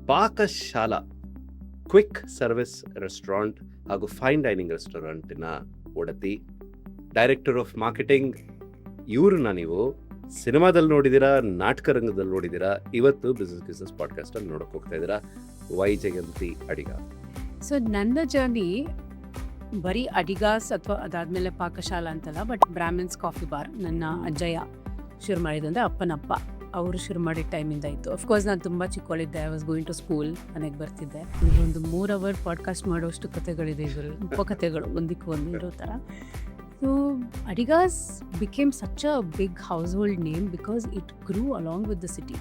Pakashala quick service restaurant ಹಾಗೂ fine dining ರೆಸ್ಟೋರೆಂಟಿನ ಒಡತಿ, ಡೈರೆಕ್ಟರ್ ಆಫ್ ಮಾರ್ಕೆಟಿಂಗ್. ಇವ್ರನ್ನ ನೀವು ಸಿನಿಮಾದಲ್ಲಿ ನೋಡಿದ್ದೀರಾ, ನಾಟಕ ರಂಗದಲ್ಲಿ ನೋಡಿದ್ದೀರಾ, ಇವತ್ತು ಬಿಸ್ನೆಸ್ ಪಾಡ್ಕಾಸ್ಟಲ್ಲಿ ನೋಡೋಕೆ ಹೋಗ್ತಾ ಇದ್ದೀರಾ. ವೈಜಯಂತಿ ಅಡಿಗ. ಸೊ ನನ್ನ ಜರ್ನಿ ಬರೀ ಅಡಿಗಾಸ್ ಅಥವಾ ಅದಾದಮೇಲೆ ಪಾಕಶಾಲಾ ಅಂತಲ್ಲ, ಬಟ್ ಬ್ರಾಹ್ಮಿನ್ಸ್ ಕಾಫಿ ಬಾರ್ ನನ್ನ ಅಜ್ಜಯ್ಯ ಶುರು ಮಾಡಿದ್ದು. ಅಂದರೆ ಅಪ್ಪನಪ್ಪ ಅವರು ಶುರು ಮಾಡಿದ ಟೈಮಿಂದ ಇತ್ತು. ಅಫ್ಕೋರ್ಸ್ ನಾನು ತುಂಬ ಚಿಕ್ಕವಳಿದ್ದೆ. I was going to school, ಮನೆಗೆ ಬರ್ತಿದ್ದೆ. ಒಂದು 3 ಅವರ್ ಪಾಡ್ಕಾಸ್ಟ್ ಮಾಡೋಷ್ಟು ಕಥೆಗಳಿದೆ ಇವರು, ಉಪಕಥೆಗಳು ಒಂದಕ್ಕೆ ಒಂದು ಇರೋ ಥರ. So Adigas became such a big household name because it grew along with the city.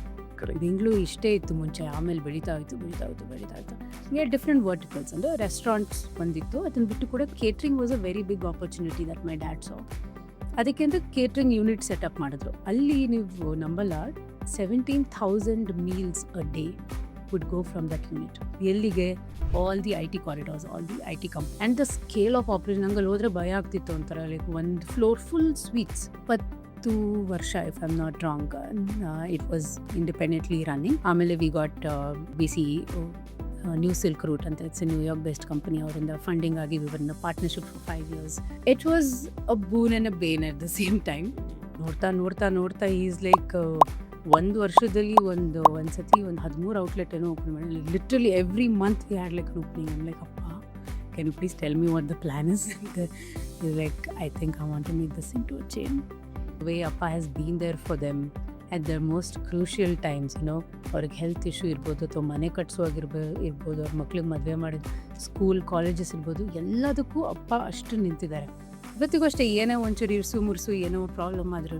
Bengaluru ಇಷ್ಟೇ ಇತ್ತು ಮುಂಚೆ, ಆಮೇಲೆ ಬೆಳೀತಾ ಇತ್ತು. Different verticals. ಅಂದರೆ ರೆಸ್ಟೋರೆಂಟ್ಸ್ ಬಂದಿತ್ತು, ಅದನ್ನು ಬಿಟ್ಟು ಕೂಡ catering was a very big opportunity that my dad saw. ಅದಕ್ಕೆ ಅಂತ ಕೇಟ್ರಿಂಗ್ ಯೂನಿಟ್ ಸೆಟಪ್ ಮಾಡಿದ್ರು. ಅಲ್ಲಿ ನೀವು ನಂಬಲ್ಲ, 17,000 meals a day would go from that unit. ಎಲ್ಲಿಗೆ? All the IT corridors, all the IT company. And the scale of operation, ಹಂಗಲ್ಲಿ ಹೋದರೆ ಭಯ ಆಗ್ತಿತ್ತು ಒಂಥರ. ಲೈಕ್ ಒಂದು ಫ್ಲೋರ್ ಫುಲ್ ಸ್ವೀಟ್ಸ್. 10 ವರ್ಷ, if I am not wrong, it was independently running. ಆಮೇಲೆ we got BC new silk route ಅಂತ, it's a New York based company. ಅವರಿಂದ ಫಂಡಿಂಗ್ ಆಗಿ we were in partnership for 5 years. It was a boon and a bane at the same time. ನೋಡ್ತಾ is like ಒಂದು ವರ್ಷದಲ್ಲಿ ಒಂದ್ಸತಿ 13 outlet ಏನೋ open ಮಾಡಿ. Literally every month we had like opening. I'm like, ಅಪ್ಪ, can you please tell me what the plan is? Like, I think I want to make this into a chain. Way ಅಪ್ಪ has been there for them at their most crucial times. ಅವ್ರಿಗೆ health issue ಇರ್ಬೋದು, ಅಥವಾ ಮನೆ ಇರ್ಬೋದು, ಅವ್ರ ಮಕ್ಳಿಗೆ ಮದುವೆ ಮಾಡಿದ ಸ್ಕೂಲ್ ಕಾಲೇಜಸ್ ಇರ್ಬೋದು, ಎಲ್ಲದಕ್ಕೂ ಅಪ್ಪ ಅಷ್ಟು ನಿಂತಿದ್ದಾರೆ. ಇವತ್ತಿಗೂ ಅಷ್ಟೇ, ಏನೇ ಒಂಚೂರು ಮುರ್ಸು ಏನೋ ಪ್ರಾಬ್ಲಮ್ ಆದ್ರೂ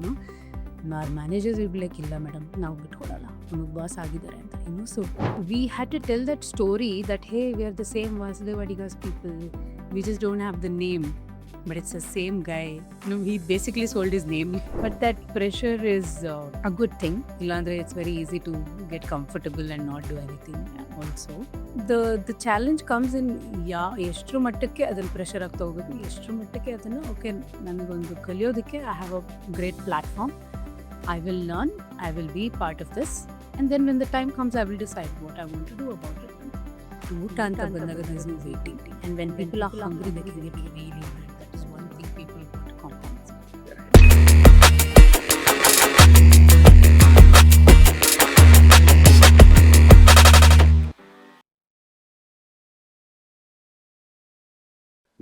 ಅವ್ರ ಮ್ಯಾನೇಜರ್ಸ್ ಇರ್ಬೇಕು, ಇಲ್ಲ ಮೇಡಮ್ ನಾವು ಬಿಟ್ಕೊಡಲ್ಲ, ನಮಗೆ ಬಾಸ್ ಆಗಿದ್ದಾರೆ ಅಂತ. So we had to tell that story that hey, we are the same Vasudev Adigas people, we just don't have the name. But it's the same guy. He basically sold his name. But that pressure is a good thing. Illandre it's very easy to get comfortable and not do anything also. The challenge comes in, ಎಷ್ಟರ ಮಟ್ಟಕ್ಕೆ ಅದನ್ನ pressure ಆಗ್ತಾ ಹೋಗೋದು, ಎಷ್ಟರ ಮಟ್ಟಕ್ಕೆ ಅದನ್ನು okay ನನಗೊಂದು ಕಲಿಯೋದಕ್ಕೆ I have a great platform. I will learn, I will be part of this, and then when the time comes I will decide what I want to do about it. ಊಟ ಅಂತ ಬಂದಾಗ there is no waiting, and when people are hungry they can get really hungry. That is one thing people want to compromise.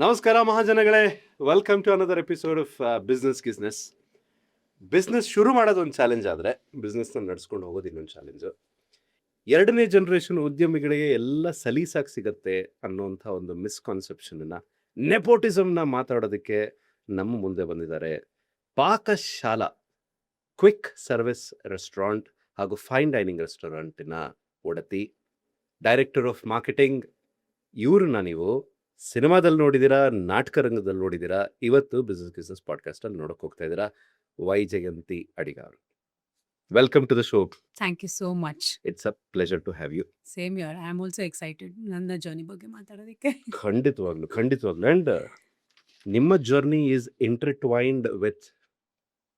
ನಮಸ್ಕಾರ ಮಹಾಜನಗಳೇ, welcome to another episode of business ಶುರು ಮಾಡೋದು ಒಂದು challenge ಆದರೆ ಬಿಸ್ನೆಸ್ನ ನಡ್ಸ್ಕೊಂಡು ಹೋಗೋದು ಇನ್ನೊಂದು ಚಾಲೆಂಜು. 2ನೇ ಜನರೇಷನ್ ಉದ್ಯಮಿಗಳಿಗೆ ಎಲ್ಲ ಸಲೀಸಾಗಿ ಸಿಗತ್ತೆ ಅನ್ನೋಂಥ ಒಂದು ಮಿಸ್ಕಾನ್ಸೆಪ್ಷನ್ನ, ನೆಪೋಟಿಸಮ್ನ ಮಾತಾಡೋದಕ್ಕೆ ನಮ್ಮ ಮುಂದೆ ಬಂದಿದ್ದಾರೆ ಪಾಕಶಾಲಾ ಕ್ವಿಕ್ ಸರ್ವಿಸ್ ರೆಸ್ಟೋರೆಂಟ್ ಹಾಗೂ ಫೈನ್ ಡೈನಿಂಗ್ ರೆಸ್ಟೋರೆಂಟಿನ ಒಡತಿ, ಡೈರೆಕ್ಟರ್ ಆಫ್ ಮಾರ್ಕೆಟಿಂಗ್. ಇವ್ರನ್ನ ನೀವು ಸಿನಿಮಾದಲ್ಲಿ ನೋಡಿದ್ದೀರಾ, ನಾಟಕ ರಂಗದಲ್ಲಿ ನೋಡಿದ್ದೀರಾ, ಇವತ್ತು ಬಿಸ್ನೆಸ್ ಪಾಡ್ಕಾಸ್ಟಲ್ಲಿ ನೋಡೋಕೆ ಹೋಗ್ತಾ ಇದ್ದೀರಾ. ವೈಜಯಂತಿ ಅಡಿಗ ಅವರು, welcome to the show. Thank you so much. It's a pleasure to have you. Same here. I am also excited ನನ್ನ ಜರ್ನಿ ಬಗ್ಗೆ ಮಾತಾಡೋದಕ್ಕೆ. ಖಂಡಿತವಾಗ್ಲು. ಆ್ಯಂಡ್ ನಿಮ್ಮ journey is intertwined with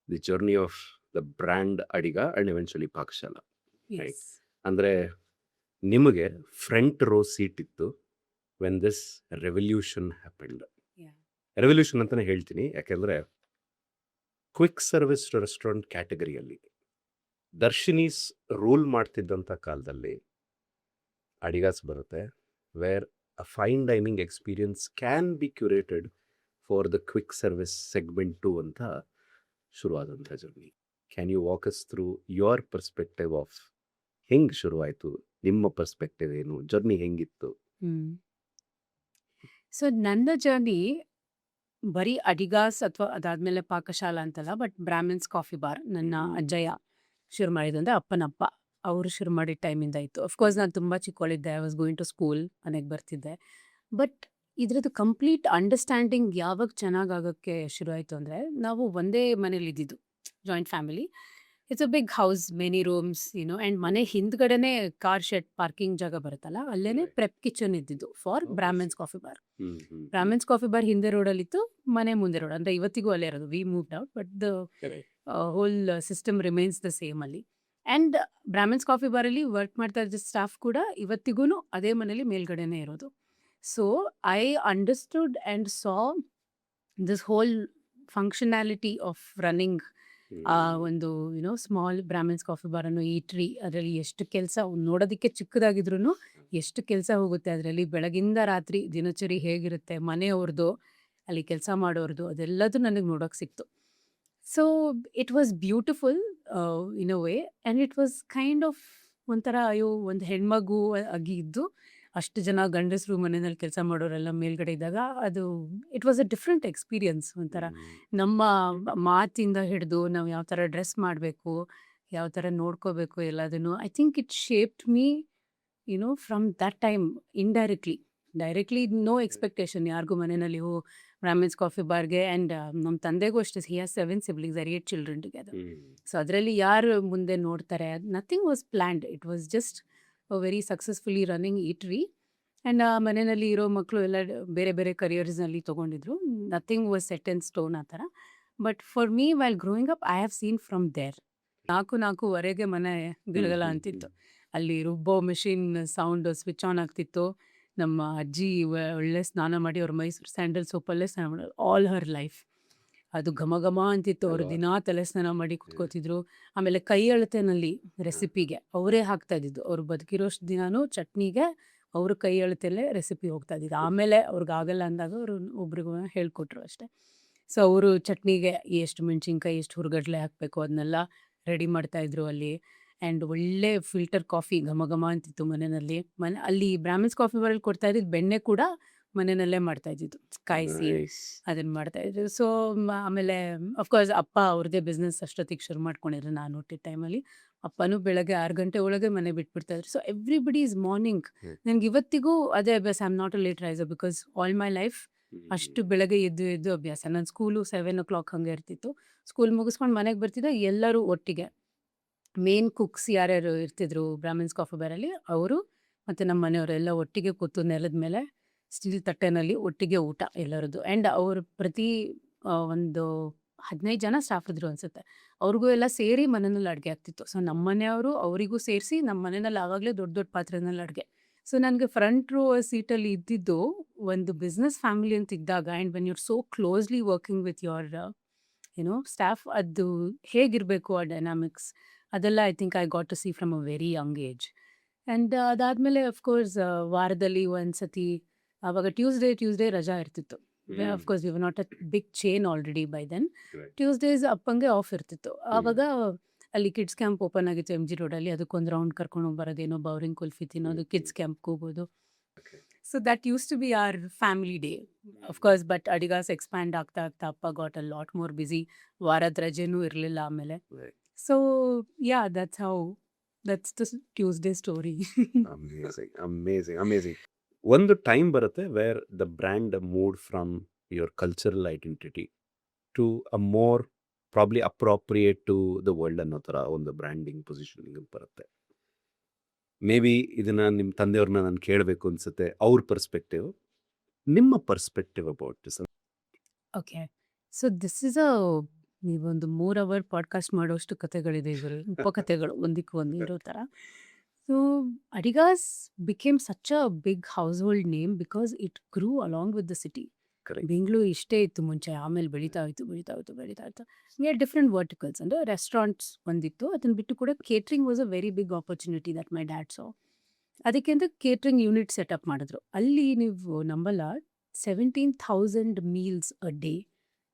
the journey of the brand Adiga and eventually Pakashala. Yes. ಅಂದರೆ ನಿಮಗೆ front row seat ಇತ್ತು when this revolution happened. Yeah. Revolution ಅಂತಲೇ ಹೇಳ್ತೀನಿ, ಯಾಕೆಂದರೆ ಕ್ವಿಕ್ ಸರ್ವಿಸ್ ರೆಸ್ಟೋರೆಂಟ್ ಕ್ಯಾಟಗರಿಯಲ್ಲಿ ದರ್ಶಿನೀಸ್ ರೂಲ್ ಮಾಡ್ತಿದ್ದಂಥ ಕಾಲದಲ್ಲಿ ಅಡಿಗಾಸ್ ಬರುತ್ತೆ, wear a fine dining experience can be curated for the quick service segment 2 ಅಂತ ಶುರುವಾದಂಥ journey. Can you walk us through your perspective of ಹೆಂಗೆ ಶುರುವಾಯಿತು, ನಿಮ್ಮ ಪರ್ಸ್ಪೆಕ್ಟಿವ್ ಏನು, ಜರ್ನಿ ಹೆಂಗಿತ್ತು? ಸೊ ನನ್ನ ಜರ್ನಿ ಬರೀ ಅಡಿಗಾಸ್ ಅಥವಾ ಅದಾದಮೇಲೆ ಪಾಕಶಾಲಾ ಅಂತಲ್ಲ, ಬಟ್ ಬ್ರಾಹ್ಮಿನ್ಸ್ ಕಾಫಿ ಬಾರ್ ನನ್ನ ಅಜ್ಜಯ್ಯ ಶುರು ಮಾಡಿದ್ದು. ಅಂದರೆ ಅಪ್ಪನಪ್ಪ ಅವರು ಶುರು ಮಾಡಿದ ಟೈಮಿಂದ ಇತ್ತು. ಅಫ್ಕೋರ್ಸ್ ನಾನು ತುಂಬ ಚಿಕ್ಕವಳಿದ್ದೆ. I was going to school, ಮನೆಗೆ ಬರ್ತಿದ್ದೆ. ಬಟ್ ಇದರದ್ದು ಕಂಪ್ಲೀಟ್ ಅಂಡರ್ಸ್ಟ್ಯಾಂಡಿಂಗ್ ಯಾವಾಗ ಚೆನ್ನಾಗಾಗೋಕ್ಕೆ ಶುರು ಆಯಿತು ಅಂದರೆ, ನಾವು ಒಂದೇ ಮನೇಲಿ ಇದ್ದಿದ್ದು, joint family. It's a big house, many rooms, and ಮನೆ ಹಿಂದ್ಗಡೆನೆ ಕಾರ್ ಶೆಡ್ ಪಾರ್ಕಿಂಗ್ ಜಾಗ ಬರುತ್ತಲ್ಲ, ಅಲ್ಲೇನೆ ಪ್ರೆಪ್ ಕಿಚನ್ ಇದ್ದಿದ್ದು for Brahmins coffee Bar. Brahmins coffee Bar ಹಿಂದೆ ರೋಡಲ್ಲಿತ್ತು, ಮನೆ ಮುಂದೆ ರೋಡ್. ಅಂದರೆ ಇವತ್ತಿಗೂ ಅಲ್ಲೇ ಇರೋದು. We moved out, but the whole system remains the same ಅಲ್ಲಿ. ಆ್ಯಂಡ್ ಬ್ರಾಹ್ಮಿನ್ಸ್ ಕಾಫಿ ಬಾರಲ್ಲಿ ವರ್ಕ್ ಮಾಡ್ತಾ ಇದ್ದ ಸ್ಟಾಫ್ ಕೂಡ ಇವತ್ತಿಗೂ ಅದೇ ಮನೇಲಿ ಮೇಲ್ಗಡೆನೇ ಇರೋದು. So I understood and saw this whole functionality of running ಒಂದು ಸ್ಮಾಲ್ ಬ್ರಾಹ್ಮಿನ್ಸ್ ಕಾಫಿ ಬಾರ್ ಅನ್ನೋ ಈಟ್ರಿ. ಅದರಲ್ಲಿ ಎಷ್ಟು ಕೆಲಸ, ನೋಡೋದಕ್ಕೆ ಚಿಕ್ಕದಾಗಿದ್ರು ಎಷ್ಟು ಕೆಲಸ ಹೋಗುತ್ತೆ ಅದರಲ್ಲಿ. ಬೆಳಗಿಂದ ರಾತ್ರಿ ದಿನಚರಿ ಹೇಗಿರುತ್ತೆ, ಮನೆಯವ್ರದ್ದು, ಅಲ್ಲಿ ಕೆಲಸ ಮಾಡೋರ್ದು, ಅದೆಲ್ಲದು ನನಗೆ ನೋಡೋಕೆ ಸಿಕ್ತು. So it was beautiful in a way, and it was kind of ಒಂಥರ ಅಯ್ಯೋ ಒಂದು ಹೆಣ್ಮಗು ಆಗಿ ಇದ್ದು ಅಷ್ಟು ಜನ ಗಂಡಸರು ಮನೆಯಲ್ಲಿ ಕೆಲಸ ಮಾಡೋರೆಲ್ಲ ಮೇಲ್ಗಡೆ ಇದ್ದಾಗ ಅದು it was a different experience. ಒಂಥರ ನಮ್ಮ ಮಾತಿಂದ ಹಿಡಿದು ನಾವು ಯಾವ ಥರ ಡ್ರೆಸ್ ಮಾಡಬೇಕು, ಯಾವ ಥರ ನೋಡ್ಕೋಬೇಕು ಎಲ್ಲದನ್ನು. I think it shaped me from that time directly no expectation ಯಾರಿಗೂ ಮನೆಯಲ್ಲಿ ಬ್ರಾಹ್ಮಿನ್ಸ್ ಕಾಫಿ ಬಾರ್ಗೆ. ಆ್ಯಂಡ್ ನಮ್ಮ ತಂದೆಗೂ ಅಷ್ಟೇ, he has 7 siblings, 8 children together. So ಅದರಲ್ಲಿ ಯಾರು ಮುಂದೆ ನೋಡ್ತಾರೆ, nothing was planned. It was just very successfully running eatery. And ಆ ಮನೆಯಲ್ಲಿ ಇರೋ ಮಕ್ಕಳು ಎಲ್ಲ ಬೇರೆ ಬೇರೆ ಕರಿಯರ್ಸ್ನಲ್ಲಿ ತೊಗೊಂಡಿದ್ರು. Nothing was set in stone ಆ ಥರ. But for me while growing up I have seen from there. 4:04 ಮನೆ ಗಿಲಗಲ ಅಂತಿತ್ತು. ಅಲ್ಲಿ ರುಬ್ಬೋ ಮೆಷಿನ್ ಸೌಂಡು ಸ್ವಿಚ್ ಆನ್ ಆಗ್ತಿತ್ತು. ನಮ್ಮ ಅಜ್ಜಿ ಒಳ್ಳೆ ಸ್ನಾನ ಮಾಡಿ ಅವ್ರ ಮೈಸೂರು ಸ್ಯಾಂಡಲ್ ಸೋಪಲ್ಲೇ ಸ್ನಾನ ಮಾಡೋರು ಆಲ್ ಹರ್ ಲೈಫ್. ಅದು ಘಮ ಘಮ ಅಂತಿತ್ತು. ಅವರು ದಿನಾ ತಲೆ ಸ್ನಾನ ಮಾಡಿ ಕುತ್ಕೋತಿದ್ರು. ಆಮೇಲೆ ಕೈ ಅಳತೆನಲ್ಲಿ ರೆಸಿಪಿಗೆ ಅವರೇ ಹಾಕ್ತಾ ಇದ್ದಿದ್ದು. ಅವ್ರು ಬದುಕಿರೋಷ್ಟು ದಿನಾನು ಚಟ್ನಿಗೆ ಅವ್ರ ಕೈ ಅಳತೆಯಲ್ಲೇ ರೆಸಿಪಿ ಹೋಗ್ತಾ ಇದ್ದಿದ್ದು. ಆಮೇಲೆ ಅವ್ರಿಗೆ ಆಗಲ್ಲ ಅಂದಾಗ ಅವರು ಒಬ್ರಿಗೂ ಹೇಳ್ಕೊಟ್ರು ಅಷ್ಟೇ. ಸೊ ಅವರು ಚಟ್ನಿಗೆ ಎಷ್ಟು ಮೆಣಸಿನ್ಕಾಯಿ, ಎಷ್ಟು ಹುರ್ಗಡ್ಲೆ ಹಾಕಬೇಕು ಅದನ್ನೆಲ್ಲ ರೆಡಿ ಮಾಡ್ತಾಯಿದ್ರು ಅಲ್ಲಿ. ಆ್ಯಂಡ್ ಒಳ್ಳೆ ಫಿಲ್ಟರ್ ಕಾಫಿ ಘಮ ಘಮ ಅಂತಿತ್ತು ಮನೆಯಲ್ಲಿ. ಅಲ್ಲಿ ಬ್ರಾಹ್ಮಿನ್ಸ್ ಕಾಫಿ ಬಾರಲ್ಲಿ ಕೊಡ್ತಾ ಇದ್ದಿದ್ದು ಬೆಣ್ಣೆ ಕೂಡ ಮನೆಯಲ್ಲೇ ಮಾಡ್ತಾ ಇದ್ದಿದ್ದು, ಕಾಯಿಸಿ ಅದನ್ನು ಮಾಡ್ತಾಯಿದ್ರು. ಸೊ ಆಮೇಲೆ ಅಫ್ಕೋರ್ಸ್ ಅಪ್ಪ ಅವ್ರದ್ದೇ ಬಿಸ್ನೆಸ್ ಅಷ್ಟೊತ್ತಿಗೆ ಶುರು ಮಾಡ್ಕೊಂಡಿದ್ರು ನಾನು ಹುಟ್ಟಿದ ಟೈಮಲ್ಲಿ. ಅಪ್ಪನೂ ಬೆಳಗ್ಗೆ 6 ಗಂಟೆ ಒಳಗೆ ಮನೆ ಬಿಟ್ಬಿಡ್ತಾಯಿದ್ರು. So everybody is morning. ನನಗೆ ಇವತ್ತಿಗೂ ಅದೇ ಅಭ್ಯಾಸ. I am not a late riser because all my life ಅಷ್ಟು ಬೆಳಗ್ಗೆ ಎದ್ದು ಅಭ್ಯಾಸ. ನನ್ನ ಸ್ಕೂಲು 7 o'clock ಹಾಗೆ ಇರ್ತಿತ್ತು. ಸ್ಕೂಲ್ ಮುಗಿಸ್ಕೊಂಡು ಮನೆಗೆ ಬರ್ತಿದ್ದೆ, ಎಲ್ಲರೂ ಒಟ್ಟಿಗೆ. ಮೇನ್ ಕುಕ್ಸ್ ಯಾರ್ಯಾರು ಇರ್ತಿದ್ರು ಬ್ರಾಹ್ಮಿನ್ಸ್ ಕಾಫಿ ಬಾರಲ್ಲಿ, ಅವರು ಮತ್ತು ನಮ್ಮ ಮನೆಯವರೆಲ್ಲ ಒಟ್ಟಿಗೆ ಕೂತು ನೆಲದ ಮೇಲೆ ಸ್ಟೀಲ್ ತಟ್ಟೆನಲ್ಲಿ ಒಟ್ಟಿಗೆ ಊಟ ಎಲ್ಲರದ್ದು. ಆ್ಯಂಡ್ ಅವರು ಪ್ರತಿ ಒಂದು 15 ಜನ ಸ್ಟಾಫ್ ಇದ್ರು ಅನಿಸುತ್ತೆ. ಅವ್ರಿಗೂ ಎಲ್ಲ ಸೇರಿ ಮನೆಯಲ್ಲಿ ಅಡುಗೆ ಆಗ್ತಿತ್ತು. ಸೊ ನಮ್ಮ ಮನೆಯವರು ಅವರಿಗೂ ಸೇರಿಸಿ ನಮ್ಮ ಮನೆಯಲ್ಲಿ ಆವಾಗಲೇ ದೊಡ್ಡ ದೊಡ್ಡ ಪಾತ್ರೆನಲ್ಲಿ ಅಡುಗೆ. ಸೊ ನನಗೆ ಫ್ರಂಟ್ ರೋ ಸೀಟಲ್ಲಿ ಇದ್ದಿದ್ದು ಒಂದು ಬಿಸ್ನೆಸ್ ಫ್ಯಾಮಿಲಿ ಅಂತ ಇದ್ದಾಗ, and when you're so closely working with your staff, ಅದು ಹೇಗಿರಬೇಕು ಆ ಡೈನಾಮಿಕ್ಸ್, ಅದೆಲ್ಲ I think I got to see from a very young age. And ಅದಾದಮೇಲೆ ಅಫ್ಕೋರ್ಸ್ ವಾರದಲ್ಲಿ ಒಂದು ಸತಿ, ಆವಾಗ ಟ್ಯೂಸ್ಡೇ ರಜಾ ಇರ್ತಿತ್ತು. Of course we were not a big chain already by then. Tuesdays ಅಪ್ಪಂಗೆ ಆಫ್ ಇರ್ತಿತ್ತು. ಆವಾಗ ಅಲ್ಲಿ ಕಿಡ್ಸ್ ಕ್ಯಾಂಪ್ ಓಪನ್ ಆಗಿತ್ತು MG ರೋಡಲ್ಲಿ. ಅದಕ್ಕೊಂದು ರೌಂಡ್ ಕರ್ಕೊಂಡು ಬರೋದೇನೋ, ಬೌರಿಂಗ್ ಕುಲ್ಫಿ ತಿನ್ನೋದು, ಕಿಡ್ಸ್ ಕ್ಯಾಂಪ್ಗೆ ಹೋಗೋದು. So that used to be our family day. Of course but Adigas expand ಆಗ್ತಾ ಅಪ್ಪ got a lot more busy. ವಾರದ ರಜೆನೂ ಇರಲಿಲ್ಲ ಆಮೇಲೆ. So yeah, that's the Tuesday story. Amazing. ಒಂದು ಟೈಮ್ ಬರುತ್ತೆ where the brand moved from your cultural identity to a more probably appropriate to the world ಅನ್ನೋ ಥರ ಒಂದು ಬ್ರ್ಯಾಂಡಿಂಗ್ ಪೊಸಿಷನಿಂಗ್ ಬರುತ್ತೆ. ಮೇ ಬಿ ಇದನ್ನು ನಿಮ್ಮ ತಂದೆಯವ್ರನ್ನ ನಾನು ಕೇಳಬೇಕು ಅನಿಸುತ್ತೆ, ಅವ್ರ ಪರ್ಸ್ಪೆಕ್ಟಿವ್, ನಿಮ್ಮ perspective about this. Okay, so this is ನೀವೊಂದು 3 hour ಪಾಡ್ಕಾಸ್ಟ್ ಮಾಡೋಷ್ಟು ಕಥೆಗಳಿದೆ ಇವರು, ಉಪಕಥೆಗಳು ಒಂದಕ್ಕೆ ಒಂದು ಇರೋ ಥರ. So Adigas became such a big household name because it grew along with the city. Bengaluru ಇಷ್ಟೇ ಇತ್ತು ಮುಂಚೆ, ಆಮೇಲೆ ಬೆಳೀತಾ ಇತ್ತು. We are different verticals. ಅಂದರೆ ರೆಸ್ಟೋರೆಂಟ್ಸ್ ಒಂದಿತ್ತು, ಅದನ್ನು ಬಿಟ್ಟು ಕೂಡ catering was a very big opportunity that my dad saw. ಅದಕ್ಕೆ ಅಂತ ಕೇಟ್ರಿಂಗ್ ಯೂನಿಟ್ ಸೆಟಪ್ ಮಾಡಿದ್ರು. ಅಲ್ಲಿ ನೀವು ನಂಬಲ್ಲ, 17,000 meals a day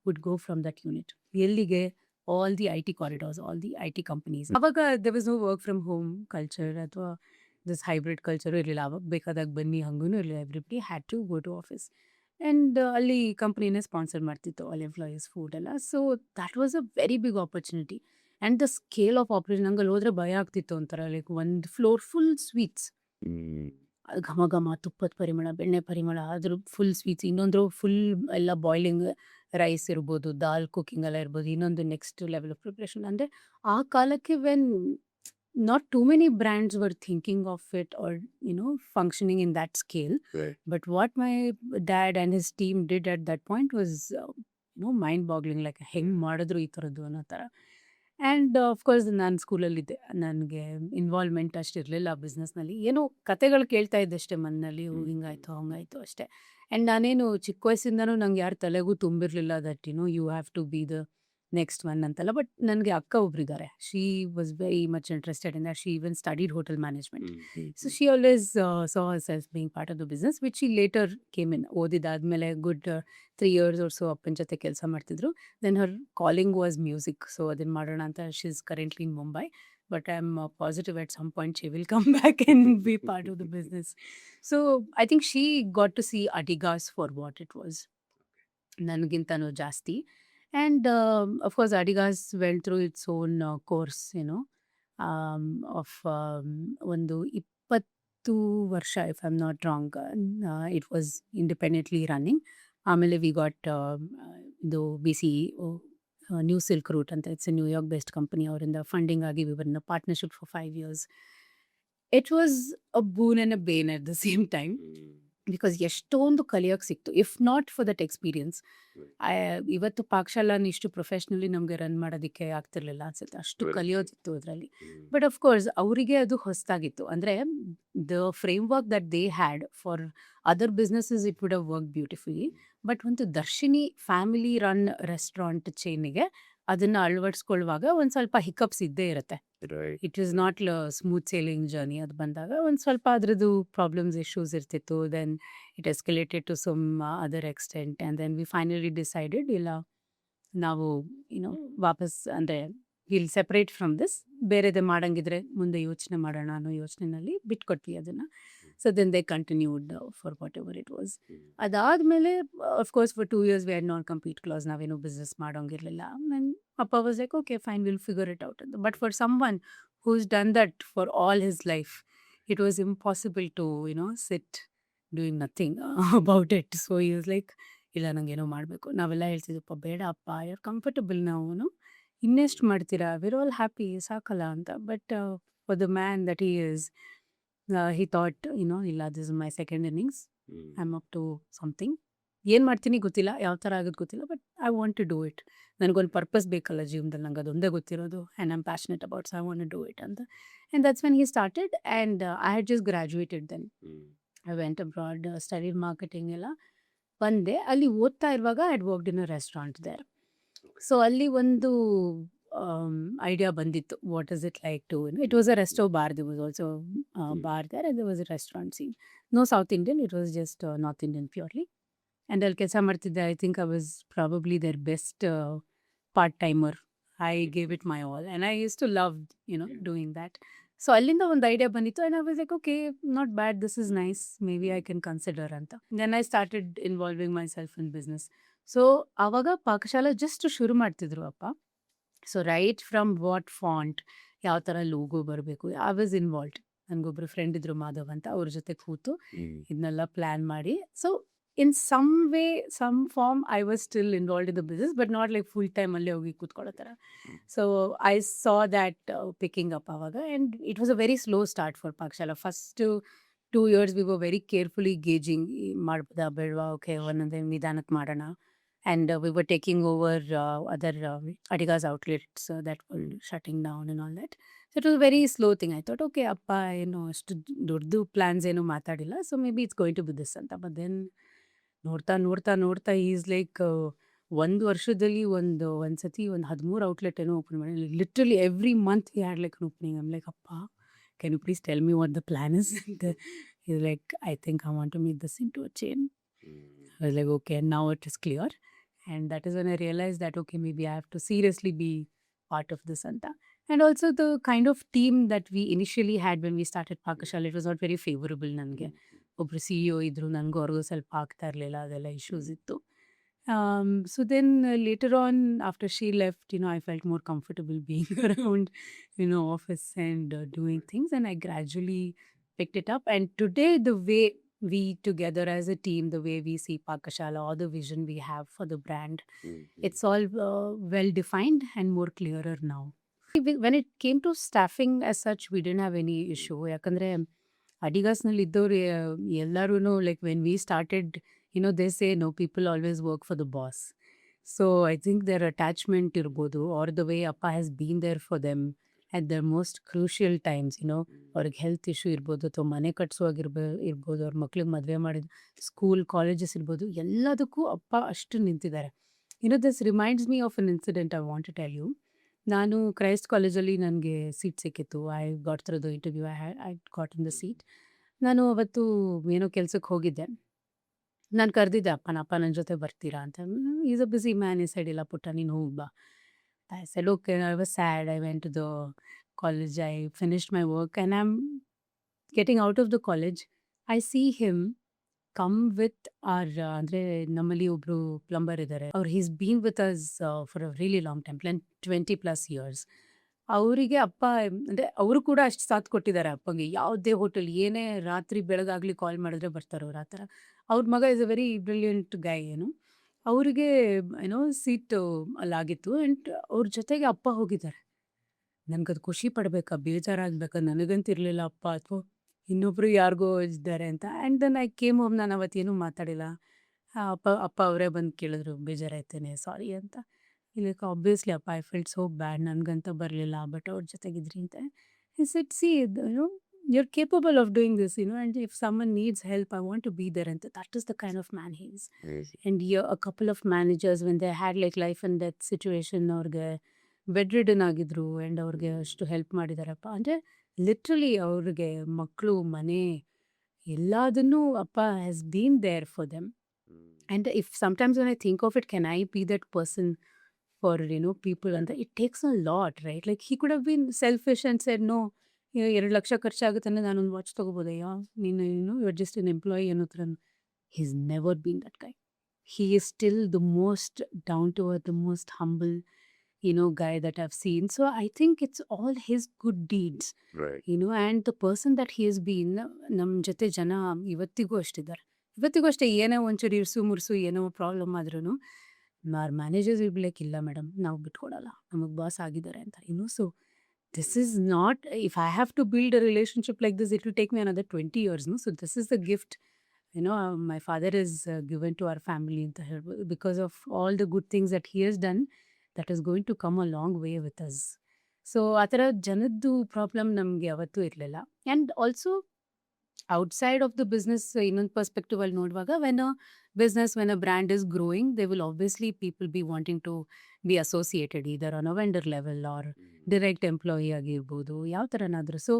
would go from that unit. ಎಲ್ಲಿಗೆ? all the IT corridors, all the IT companies. ಅವಾಗ there was no work from home culture ಅಥವಾ this hybrid culture ಇರಲಿಲ್ಲ. ಅವಾಗ ಬೇಕಾದಾಗ ಬನ್ನಿ ಹಂಗೂ ಇರಲಿಲ್ಲ. Everybody had to go to office. And ಅಲ್ಲಿ ಕಂಪ್ನಿನೇ ಸ್ಪಾನ್ಸರ್ ಮಾಡ್ತಿತ್ತು ಆಲ್ ಎಂಪ್ಲಾಯೀಸ್ ಫುಡ್ ಎಲ್ಲ. So that was a very big opportunity. And the scale of operation, ನಂಗೆ ಅಲ್ಲಿ ಹೋದ್ರೆ ಭಯ ಆಗ್ತಿತ್ತು ಒಂಥರ. ಲೈಕ್ ಒಂದು ಫ್ಲೋರ್ ಫುಲ್ ಸ್ವೀಟ್ಸ್, ಘಮ ಘಮ, ತುಪ್ಪದ ಪರಿಮಳ, ಬೆಣ್ಣೆ ಪರಿಮಳ, ಅದ್ರ ಫುಲ್ ಸ್ವೀಟ್ಸ್. ಇನ್ನೊಂದು ಫುಲ್ ಎಲ್ಲ ಬಾಯ್ಲಿಂಗ್ ರೈಸ್ ಇರ್ಬೋದು, ದಾಲ್ ಕುಕಿಂಗ್ ಎಲ್ಲ ಇರ್ಬೋದು. ಇನ್ನೊಂದು ನೆಕ್ಸ್ಟ್ ಲೆವೆಲ್ ಆಫ್ ಪ್ರಿಪ್ರೇಷನ್. ಅಂದರೆ ಆ ಕಾಲಕ್ಕೆ when not too many brands were thinking of it or functioning in that scale. But what my dad and his team did at that point was mind boggling. Like ಹೆಂಗ್ ಮಾಡಿದ್ರು ಈ ಥರದ್ದು ಅನ್ನೋ ಥರ. And of course ನಾನು ಸ್ಕೂಲಲ್ಲಿದ್ದೆ. ನನಗೆ involvement ಅಷ್ಟಿರಲಿಲ್ಲ ಬಿಸ್ನೆಸ್‌ನಲ್ಲಿ. ಏನೋ ಕತೆಗಳು ಕೇಳ್ತಾ ಇದ್ದೆ ಅಷ್ಟೇ ಮನೆಯಲ್ಲಿ. ಓ ಹಿಂಗಾಯ್ತು, ಹಂಗಾಯ್ತು ಅಷ್ಟೇ. ಆ್ಯಂಡ್ ನಾನೇನು ಚಿಕ್ಕ ವಯಸ್ಸಿಂದನೂ ನಂಗೆ ಯಾರ ತಲೆಗೂ ತುಂಬಿರಲಿಲ್ಲ that you have to be the next one ಅಂತೆಲ್ಲ. ಬಟ್ ನನಗೆ ಅಕ್ಕ ಒಬ್ಬರಿದ್ದಾರೆ. She was very much interested in that. She even studied hotel management. So she always saw herself being part of the business which she later came in. ಓದಿದ್ದಾದ್ಮೇಲೆ good 3 years or so ಅಪ್ಪನ ಜೊತೆ ಕೆಲಸ ಮಾಡ್ತಿದ್ರು. Then her calling was music. So ಅದನ್ನು ಮಾಡೋಣ ಅಂತ she is currently in Mumbai. But I'm positive at some point she will come back and be part of the business. So I think she got to see Adigas for what it was. ನನಗಿಂತನೂ ಜಾಸ್ತಿ. And of course Adigas went through its own course, of ಒಂದು 20 ವರ್ಷ, if I am not wrong, it was independently running. ಆಮೇಲೆ we got ಇದು BC new silk route ಅಂತ. It's a New York based company. ಅವರಿಂದ funding ಆಗಿ we were in a partnership for 5 years. It was a boon and a bane at the same time. Because ಎಷ್ಟೊಂದು ಕಲಿಯೋಕ್ಕೆ ಸಿಕ್ತು. If not for that experience, ಇವತ್ತು ಪಾಕಶಾಲಾನ ಇಷ್ಟು professionally ನಮಗೆ run ಮಾಡೋದಕ್ಕೆ ಆಗ್ತಿರ್ಲಿಲ್ಲ ಅನ್ಸುತ್ತೆ. ಅಷ್ಟು ಕಲಿಯೋದಿತ್ತು ಅದರಲ್ಲಿ. ಬಟ್ ಆಫ್ ಕೋರ್ಸ್ ಅವರಿಗೆ ಅದು ಹೊಸದಾಗಿತ್ತು. ಅಂದರೆ the framework that they had for other businesses it would have work beautifully. But ಒಂದು ದರ್ಶಿನಿ ಫ್ಯಾಮಿಲಿ ರನ್ ರೆಸ್ಟೋರೆಂಟ್ ಚೈನಿಗೆ ಅದನ್ನು ಅಳವಡಿಸ್ಕೊಳ್ಳುವಾಗ ಒಂದು ಸ್ವಲ್ಪ ಹಿಕಪ್ಸ್ ಇದ್ದೇ ಇರುತ್ತೆ. It is not smooth sailing journey. ಅದು ಬಂದಾಗ ಒಂದು ಸ್ವಲ್ಪ ಅದರದ್ದು ಪ್ರಾಬ್ಲಮ್ಸ್, ಇಶ್ಯೂಸ್ ಇರ್ತಿತ್ತು. Then it escalated to some other extent. And then we finally decided, ಇಲ್ಲ ನಾವು ವಾಪಸ್ ಅಂದರೆ ವಿಲ್ ಸೆಪ್ರೇಟ್ ಫ್ರಮ್ ದಿಸ್. ಬೇರೆದೇ ಮಾಡಂಗಿದ್ರೆ ಮುಂದೆ ಯೋಚನೆ ಮಾಡೋಣ ಅನ್ನೋ ಯೋಚನೆಯಲ್ಲಿ ಬಿಟ್ಕೊಟ್ವಿ ಅದನ್ನು. So then they continued for whatever it was. ಅದಾದಮೇಲೆ of course for 2 years we had not complete clause. ನಾವೇನು ಬಿಸ್ನೆಸ್ ಮಾಡೋಂಗಿರಲಿಲ್ಲ. ಆ್ಯಂಡ್ ಅಪ್ಪ was like, okay fine, will figure it out ಅಂತ. But for someone who's done that for all his life, it was impossible to sit doing nothing about it. So he was like, ಇಲ್ಲ ನನಗೇನೋ ಮಾಡಬೇಕು. ನಾವೆಲ್ಲ ಹೇಳ್ತಿದ್ದಪ್ಪ, ಬೇಡ ಅಪ್ಪ, your comfortable, ನಾವು ಇನ್ನೆಷ್ಟು ಮಾಡ್ತೀರಾ, ವಿರ್ ಆಲ್ ಹ್ಯಾಪಿ, ಸಾಕಲ್ಲ ಅಂತ. But for the man that he is, he thought, ಇಲ್ಲ, this is my second innings, I am up to something. ಏನು ಮಾಡ್ತೀನಿ ಗೊತ್ತಿಲ್ಲ, ಯಾವ ಥರ ಆಗೋದು ಗೊತ್ತಿಲ್ಲ, but I want to do it. ನನಗೊಂದು ಪರ್ಪಸ್ ಬೇಕಲ್ಲ ಜೀವನದಲ್ಲಿ, ನಂಗೆ ಅದೊಂದೇ ಗೊತ್ತಿರೋದು. And I am passionate about, so I want to do it ಅಂತ. And that's when he started. And I had just graduated then. I went abroad, studied marketing ಎಲ್ಲ. ಬಂದೆ. ಅಲ್ಲಿ ಓದ್ತಾ ಇರುವಾಗ I had worked in a restaurant there. So ಅಲ್ಲಿ ಒಂದು idea ಬಂದಿತ್ತು, what is it like to, it was a resto bar. There was also bar there and there was a restaurant scene. No South Indian, it was just North Indian purely. And ಅಲ್ಲಿ ಕೆಲಸ ಮಾಡ್ತಿದ್ದೆ. I think I was probably their best part timer. I gave it my all and I use to love doing that. So ಅಲ್ಲಿಂದ ಒಂದು idea ಬಂದಿತ್ತು. And I was like, okay, not bad, this is nice, maybe I can consider ಅಂತ. Then I started involving myself in business. So ಆವಾಗ Pakashala just ಶುರು ಮಾಡ್ತಿದ್ರು ಅಪ್ಪ. So right from what font, ಯಾವ ಥರ logo ಬರಬೇಕು, I was involved. ನನಗೊಬ್ಬರು friend ಇದ್ರು, ಮಾಧವ್ ಅಂತ. ಅವ್ರ ಜೊತೆ ಕೂತು ಇದನ್ನೆಲ್ಲ ಪ್ಲ್ಯಾನ್ ಮಾಡಿ. So in some way, some form, I was still involved in the business, but not like full time ಅಲ್ಲೇ ಹೋಗಿ ಕೂತ್ಕೊಳ್ಳೋ ಥರ. So I saw that picking up ಆವಾಗ. And it was a very slow start for Pakashala. First 2 years we were very carefully gauging, ಮಾಡ್ಬೋದಾ ಬೇಡವಾ, okay ಒಂದೊಂದೇ ನಿಧಾನಕ್ಕೆ ಮಾಡೋಣ. And we were taking over other Adigas outlets that were shutting down and all that. So it was a very slow thing. I thought, okay, appa, ಅಷ್ಟು ದೊಡ್ಡದು plans ಏನು ಮಾತಾಡಿಲ್ಲ, so may be it's going to be this ಅಂತ. But then ನೋಡ್ತಾ ನೋಡ್ತಾ ನೋಡ್ತಾ is like, ಒಂದು ವರ್ಷದಲ್ಲಿ ಒಂದ್ಸತಿ ಒಂದು 13 ಔಟ್ಲೆಟ್ ಏನೋ ಓಪನ್ ಮಾಡಿ. Literally every month he had like an opening. I'm like, ಅಪ್ಪ, can you please tell me what the plan is? He's like, I think I want to make this into a chain. I was like, okay, now it is clear. And that is when I realized that, okay, maybe I have to seriously be part of this anta. And also the kind of team that we initially had when we started Pakashala, it was not very favorable ನನಗೆ. ಒಬ್ಬರು CEO ಇದ್ರು, ನನಗೂ ಅವ್ರಿಗೂ ಸ್ವಲ್ಪ ಆಗ್ತಾ ಇರಲಿಲ್ಲ, ಅದೆಲ್ಲ issues ಇತ್ತು. So then later on, after she left, I felt more comfortable being around, office and doing things. And I gradually picked it up. And today, the way we together as a team, the way we see Pakashala, or the vision we have for the brand, it's all well defined and more clearer now. When it came to staffing as such, we didn't have any issue. ಯಾಕಂದರೆ ಅಡಿಗಾಸ್ನಲ್ಲಿ ಇದ್ದವ್ರು ಎಲ್ಲರೂ, like when we started, they say no, people always work for the boss. So I think there attachment ಇರ್ಬೋದು or the way ಅಪ್ಪ has been there for them at the most crucial times ಅವ್ರಿಗೆ health issue ಇರ್ಬೋದು ಅಥವಾ ಮನೆ ಇರ್ಬೋದು ಅವ್ರ ಮಕ್ಳಿಗೆ ಮದುವೆ ಮಾಡಿದ ಸ್ಕೂಲ್ ಕಾಲೇಜಸ್ ಇರ್ಬೋದು ಎಲ್ಲದಕ್ಕೂ ಅಪ್ಪ ಅಷ್ಟು ನಿಂತಿದ್ದಾರೆ. This reminds me of an incident I want to tell you. ನಾನು ಕ್ರೈಸ್ಟ್ ಕಾಲೇಜಲ್ಲಿ ನನಗೆ ಸೀಟ್ ಸಿಕ್ಕಿತ್ತು. I got through the interview, I got in the seat. ನಾನು ಅವತ್ತು ಏನೋ ಕೆಲ್ಸಕ್ಕೆ ಹೋಗಿದ್ದೆ. ನಾನು ಕರೆದಿದ್ದೆ ಅಪ್ಪ ನನ್ನ ಜೊತೆ ಬರ್ತೀರಾ ಅಂತ. Is a busy man, he said ಇಲ್ಲ ಪುಟ್ಟ ನೀನು ಹೋಗಿ ಬಾ. I said okay. I was sad. I went to the college. I finished my work and I am getting out of the college. I see him come with or ಅಂದರೆ ನಮ್ಮಲ್ಲಿ ಒಬ್ಬರು plumber ಇದ್ದಾರೆ. He's been with us for a really long time, 20+ years. ಅವರಿಗೆ ಅಪ್ಪ ಅಂದರೆ ಅವರು ಕೂಡ ಅಷ್ಟು ಸಾಥ್ ಕೊಟ್ಟಿದ್ದಾರೆ ಅಪ್ಪಗೆ. ಯಾವುದೇ ಹೋಟೆಲ್ ಏನೇ ರಾತ್ರಿ ಬೆಳಗಾಗಲಿ ಕಾಲ್ ಮಾಡಿದ್ರೆ ಬರ್ತಾರೆ ಅವ್ರು. ಆ ಥರ ಅವ್ರ ಮಗ ಇಸ್ ಅ ವೆರಿ ಬ್ರಿಲಿಯಂಟ್ ಗೈ. ಅವರಿಗೆ ಸೀಟು ಅಲ್ಲಾಗಿತ್ತು ಆ್ಯಂಡ್ ಅವ್ರ ಜೊತೆಗೆ ಅಪ್ಪ ಹೋಗಿದ್ದಾರೆ. ನನಗದು ಖುಷಿ ಪಡಬೇಕಾ ಬೇಜಾರಾಗಬೇಕಾ ನನಗಂತೂ ಇರಲಿಲ್ಲ ಅಪ್ಪ ಅಥವಾ ಇನ್ನೊಬ್ಬರು ಯಾರಿಗೋ ಇದ್ದಾರೆ ಅಂತ. And then I came home. ನಾನು ಅವತ್ತೇನೂ ಮಾತಾಡಿಲ್ಲ. ಅಪ್ಪ ಅವರೇ ಬಂದು ಕೇಳಿದ್ರು ಬೇಜಾರಾಯ್ತೇನೆ ಸಾರಿ ಅಂತ. ಇದಕ್ಕೆ ಆಬ್ವಿಯಸ್ಲಿ ಅಪ್ಪ ಐ ಫೆಲ್ಟ್ ಸೋ ಬ್ಯಾಡ್, ನನಗಂತ ಬರಲಿಲ್ಲ ಬಟ್ ಅವ್ರ ಜೊತೆಗಿದ್ರಿ ಅಂತ. It C you're capable of doing this, and if someone needs help, I want to be there. And that is the kind of man he is. And a couple of managers, when they had like life and death situation, ಅವ್ರಿಗೆ bedridden ಆಗಿದ್ರು and ಅವ್ರಿಗೆ ಅಷ್ಟು help ಮಾಡಿದಾರಪ್ಪ. ಅಂದರೆ literally ಅವ್ರಿಗೆ ಮಕ್ಕಳು ಮನೆ ಎಲ್ಲದನ್ನೂ ಅಪ್ಪ has been there for them. And if sometimes when I think of it, can I be that person for people? And it takes a lot, right? Like he could have been selfish and said no, 2 lakh ಖರ್ಚಾಗುತ್ತೆ ಅಂದರೆ ನಾನೊಂದು watch ತೊಗೋಬೋದಯ್ಯ, ನೀನು you are just an employee ಅನ್ನೋ ಥರ. He's never been that guy. He is still the most down to earth, the most humble guy that I've seen. So I think it's all his good deeds, Right. and the person that he has been. ನಮ್ಮ ಜೊತೆ ಜನ ಇವತ್ತಿಗೂ ಅಷ್ಟೇ ಏನೇ ಒಂಚೂರು ಇರ್ಸು ಮುರ್ಸು ಏನೋ problem ಆದ್ರೂ managers ಇರ್ಬೇಕು, ಇಲ್ಲ ಮೇಡಮ್ ನಾವು ಬಿಟ್ಕೊಡಲ್ಲ, ನಮಗೆ ಬಾಸ್ ಆಗಿದ್ದಾರೆ ಅಂತ. So this is not, if I have to build a relationship like this, it will take me another 20 years. So this is the gift my father has given to our family because of all the good things that he has done, that is going to come a long way with us. So ಆ ಥರ ಜನದ್ದು problem ನಮಗೆ ಯಾವತ್ತೂ ಇರಲಿಲ್ಲ. And also outside of the business, ಇನ್ನೊಂದು perspective ಅಲ್ಲಿ ನೋಡುವಾಗ, when a brand is growing, they will obviously people be wanting to be associated either on a vendor level or direct employee ಆಗಿರ್ಬೋದು, ಯಾವ ಥರನಾದರೂ. ಸೊ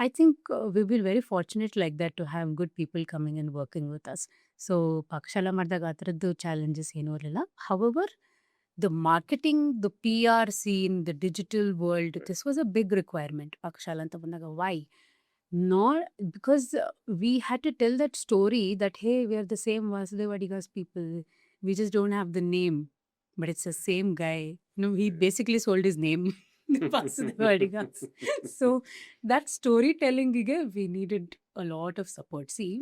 I think we've been very fortunate like that to have good people coming and working with us. So Pakashala ಮಾಡಿದಾಗ ಆ ಥರದ್ದು challenges ಏನೂ ಇರಲಿಲ್ಲ. However, the marketing, the PR scene, the digital world, this was a big requirement Pakashala ಅಂತ ಬಂದಾಗ. Why? Not because we had to tell that story that hey, we are the same Vasudev Adigas people, we just don't have the name, but it's the same guy. He basically sold his name, Vasudev Adigas. So that storytelling we needed a lot of support. See,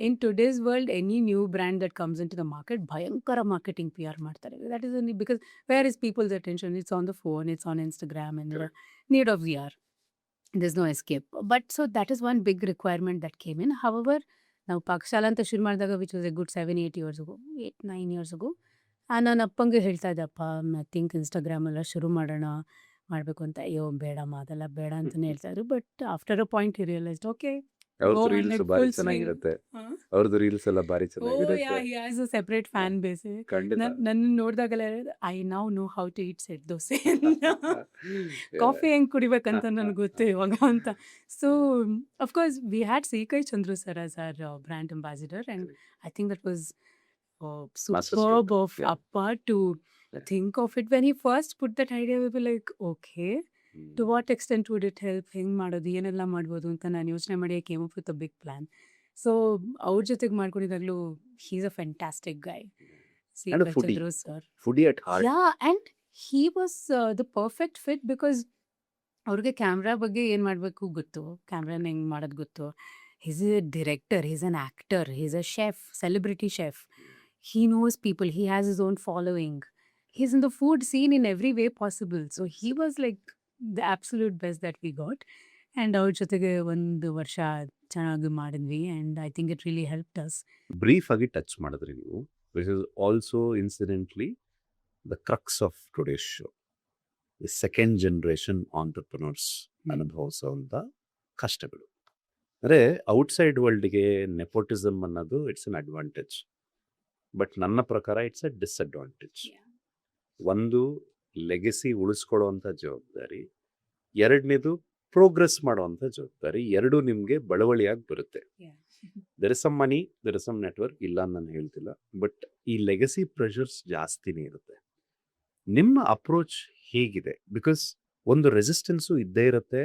in today's world, any new brand that comes into the market, bhayankara marketing PR ಮಾಡ್ತಾರೆ. That is only because where is people's attention? It's on the phone, it's on Instagram, and the need of VR. There's no escape. But so that is one big requirement that came in. However, ನಾವು ಪಾಕಶಾಲಾ ಅಂತ ಶುರು ಮಾಡಿದಾಗ, which was A good 7-8 years ago, 8-9 years ago, ನಾನು ಅಪ್ಪಂಗೆ ಹೇಳ್ತಾ ಇದ್ದೆ, ಅಪ್ಪ I think Instagram ಎಲ್ಲ ಶುರು ಮಾಡಬೇಕು ಅಂತ. ಅಯ್ಯೋ ಬೇಡಮ್ಮ ಅದೆಲ್ಲ ಬೇಡ ಅಂತಲೇ ಹೇಳ್ತಾ ಇದ್ರು. But after a point he realised okay, ಅವ್ರದ್ದು ರೀಲ್ಸ್ ಬಾರಿ ಚೆನ್ನಾಗಿರುತ್ತೆ. ಅವ್ರದ್ದು ರೀಲ್ಸ್ ಎಲ್ಲ ಬಾರಿ ಚೆನ್ನಾಗಿರುತ್ತೆ. Separate fan base. ಖಂಡಿತ. ನನ್ನ ನೋಡಿದಾಗಲೇ I now know how to eat set dosa, coffee ಹೆಂಗೆ ಕುಡಿಬೇಕಂತ ನನಗೆ ಗೊತ್ತು ಇವಾಗ ಅಂತ. ಸೊ ಅಫ್ಕೋರ್ಸ್ ವಿ ಹ್ಯಾಡ್ ಸಿ.ಕೈ. Chandru sir as our brand ambassador, and I think that was superb of Appa to think of it. When he first put that idea, we were like, okay, to what extent would it help? ಹೆಂಗೆ ಮಾಡೋದು, ಏನೆಲ್ಲ ಮಾಡ್ಬೋದು ಅಂತ ನಾನು ಯೋಚನೆ ಮಾಡಿ I came up with a big plan. So ಅವ್ರ ಜೊತೆಗೆ ಮಾಡ್ಕೊಂಡಿದ್ದಾಗಲೂ he is a fantastic guy. And a foodie. Chandru sir, Foodie at heart. Yeah, and he was the perfect fit because ಅವ್ರಿಗೆ ಕ್ಯಾಮ್ರಾ ಬಗ್ಗೆ ಏನು ಮಾಡಬೇಕು ಗೊತ್ತು, ಕ್ಯಾಮ್ರಾನ ಹೆಂಗೆ ಮಾಡೋದು ಗೊತ್ತು. He's a director, he's an actor, he's a chef, celebrity chef. He knows people, he has his own following, he's in the food scene in every way possible. So he was like the absolute best that we got. And ಅವ್ರ ಜೊತೆಗೆ 1 ವರ್ಷ ಚೆನ್ನಾಗಿ ಮಾಡಿದ್ವಿ, and I think it really helped us. Brief ಆಗಿ touch ಮಾಡಿದ್ರಿ ನೀವು, which is also incidentally the crux of today's show ಈ second generation entrepreneurs ಅನುಭವಿಸುವಂಥ ಕಷ್ಟಗಳು. ಅಂದರೆ ಔಟ್ಸೈಡ್ ವರ್ಲ್ಡ್ಗೆ ನೆಪೋಟಿಸಮ್ ಅನ್ನೋದು ಇಟ್ಸ್ ಅನ್ ಅಡ್ವಾಂಟೇಜ್, ಬಟ್ ನನ್ನ ಪ್ರಕಾರ ಇಟ್ಸ್ ಅ ಡಿಸ್ಅಡ್ವಾಂಟೇಜ್. ಒಂದು ಲೆಗೆಸಿ ಉಳಿಸ್ಕೊಳ್ಳೋವಂಥ ಜವಾಬ್ದಾರಿ, ಎರಡನೇದು ಪ್ರೋಗ್ರೆಸ್ ಮಾಡೋವಂಥ ಜವಾಬ್ದಾರಿ. ಎರಡೂ ನಿಮಗೆ ಬಳವಳಿಯಾಗಿ ಬರುತ್ತೆ. There is some money, there is some network, ಇಲ್ಲ ಅಂತ ನಾನು ಹೇಳ್ತಿಲ್ಲ, ಬಟ್ ಈ ಲೆಗಸಿ ಪ್ರೆಷರ್ಸ್ ಜಾಸ್ತಿನೇ ಇರುತ್ತೆ. ನಿಮ್ಮ ಅಪ್ರೋಚ್ ಹೇಗಿದೆ? ಬಿಕಾಸ್ ಒಂದು ರೆಸಿಸ್ಟೆನ್ಸು ಇದ್ದೇ ಇರುತ್ತೆ.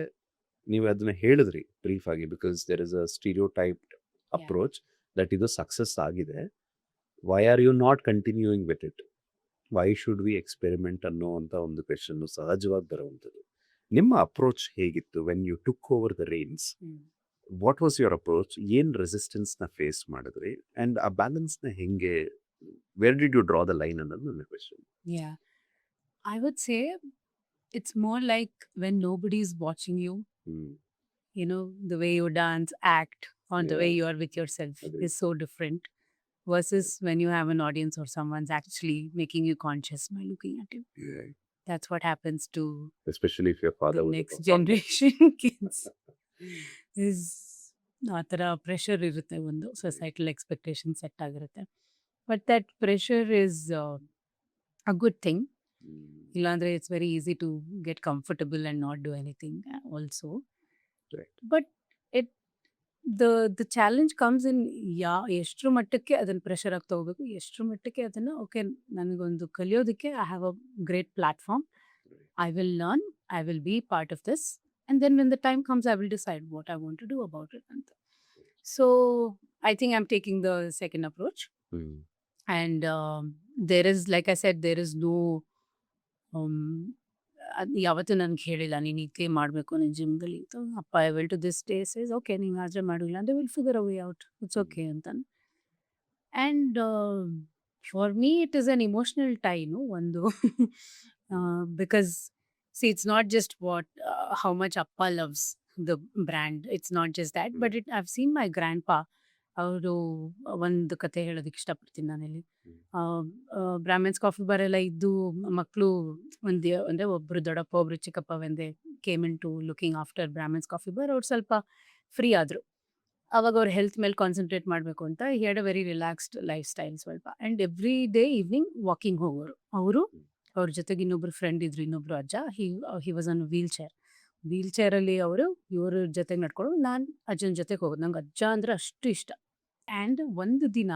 ನೀವು ಅದನ್ನ ಹೇಳಿದ್ರಿ ಬ್ರೀಫ್ ಆಗಿ, because there is a stereotyped approach that ಇದು ಸಕ್ಸಸ್ ಆಗಿದೆ. Why are you not continuing with it? Why should we experiment ಅನ್ನೋವಂಥ ಒಂದು ಕ್ವೆಶನ್ನು ಸಹಜವಾಗಿ ಬರುವಂಥದ್ದು. ನಿಮ್ಮ ಅಪ್ರೋಚ್ ಹೇಗಿತ್ತು when you took over the reins? What was your approach? ಏನು ರೆಸಿಸ್ಟೆನ್ಸ್ನ ಫೇಸ್ ಮಾಡಿದ್ರಿ ಆ್ಯಂಡ್ ಆ ಬ್ಯಾಲೆನ್ಸ್ನ ಹೆಂಗೆ, where did you draw the line ಅನ್ನೋದು ನನ್ನ question. Yeah, I would say it's more like when nobody is watching you, the way you dance, act, or the way Yeah. you are with yourself Agree. is so different versus when you have an audience or someone's actually making you conscious by looking at you. That's what happens to especially if your father the next generation kids. is ಆ ಥರ pressure ಇರುತ್ತೆ, ಒಂದು societal expectation set ಆಗಿರುತ್ತೆ. But that pressure is a good thing. ಇಲ್ಲಾಂದರೆ it's very easy to get comfortable and not do anything also. Right. But it the challenge comes in ಎಷ್ಟರ ಮಟ್ಟಕ್ಕೆ ಅದನ್ನು pressure ಆಗಿ ತಗೋಬೇಕು, ಎಷ್ಟರ ಮಟ್ಟಕ್ಕೆ ಅದನ್ನು ಓಕೆ ನನಗೊಂದು ಕಲಿಯೋದಕ್ಕೆ I have a great platform, I will learn, I will be part of this, and then when the time comes, I will decide what I want to do about it. So I think I'm taking the second approach, and there is, like I said, there is no ಯಾವತ್ತೂ ನನಗೆ ಹೇಳಿಲ್ಲ ನೀನು ಇದಕ್ಕೆ ಮಾಡಬೇಕು ನೀನು ಜಿಮ್ದಲ್ಲಿ ಅಂತ. ಅಪ್ಪ I will to this day says okay ನೀವು ಆದರೆ ಮಾಡಿಲ್ಲ ಅಂದರೆ will figure away out, it's okay ಅಂತಾನೆ. And for me it is an emotional tie, ಒಂದು because see, it's not just how much Appa loves the brand, it's not just that, but I've seen my grandpa. ಅವರು ಒಂದು ಕತೆ ಹೇಳೋದಕ್ಕೆ ಇಷ್ಟಪಡ್ತೀನಿ ನಾನಿಲ್ಲಿ. Brahmins coffee bar ಎಲ್ಲ ಇದ್ದು ಮಕ್ಕಳು ಅಂದರೆ ಒಬ್ಬರು ದೊಡ್ಡಪ್ಪ ಒಬ್ಬರು ಚಿಕ್ಕಪ್ಪ when they came into looking after Brahmins coffee bar. ಅವ್ರು ಸ್ವಲ್ಪ ಫ್ರೀ ಆದರು. ಅವಾಗ ಅವ್ರ ಹೆಲ್ತ್ ಮೇಲೆ ಕಾನ್ಸಂಟ್ರೇಟ್ ಮಾಡಬೇಕು ಅಂತ he had a very relaxed lifestyle ಸ್ವಲ್ಪ. And every day evening walking ಹೋಗೋರು ಅವರು. ಅವ್ರ ಜೊತೆಗೆ ಇನ್ನೊಬ್ರು ಫ್ರೆಂಡ್ ಇದ್ರು, ಇನ್ನೊಬ್ರು ಅಜ್ಜ. ಹಿ ವಾಸ್ ಆನ್ ವೀಲ್ ಚೇರಲ್ಲಿ ಅವರು ಇವ್ರ ಜೊತೆಗೆ ನಡ್ಕೊಂಡು ನಾನು ಅಜ್ಜನ ಜೊತೆಗೆ ಹೋಗೋದು. ನಂಗೆ ಅಜ್ಜ ಅಂದರೆ ಅಷ್ಟು ಇಷ್ಟ. ಆ್ಯಂಡ್ ಒಂದು ದಿನ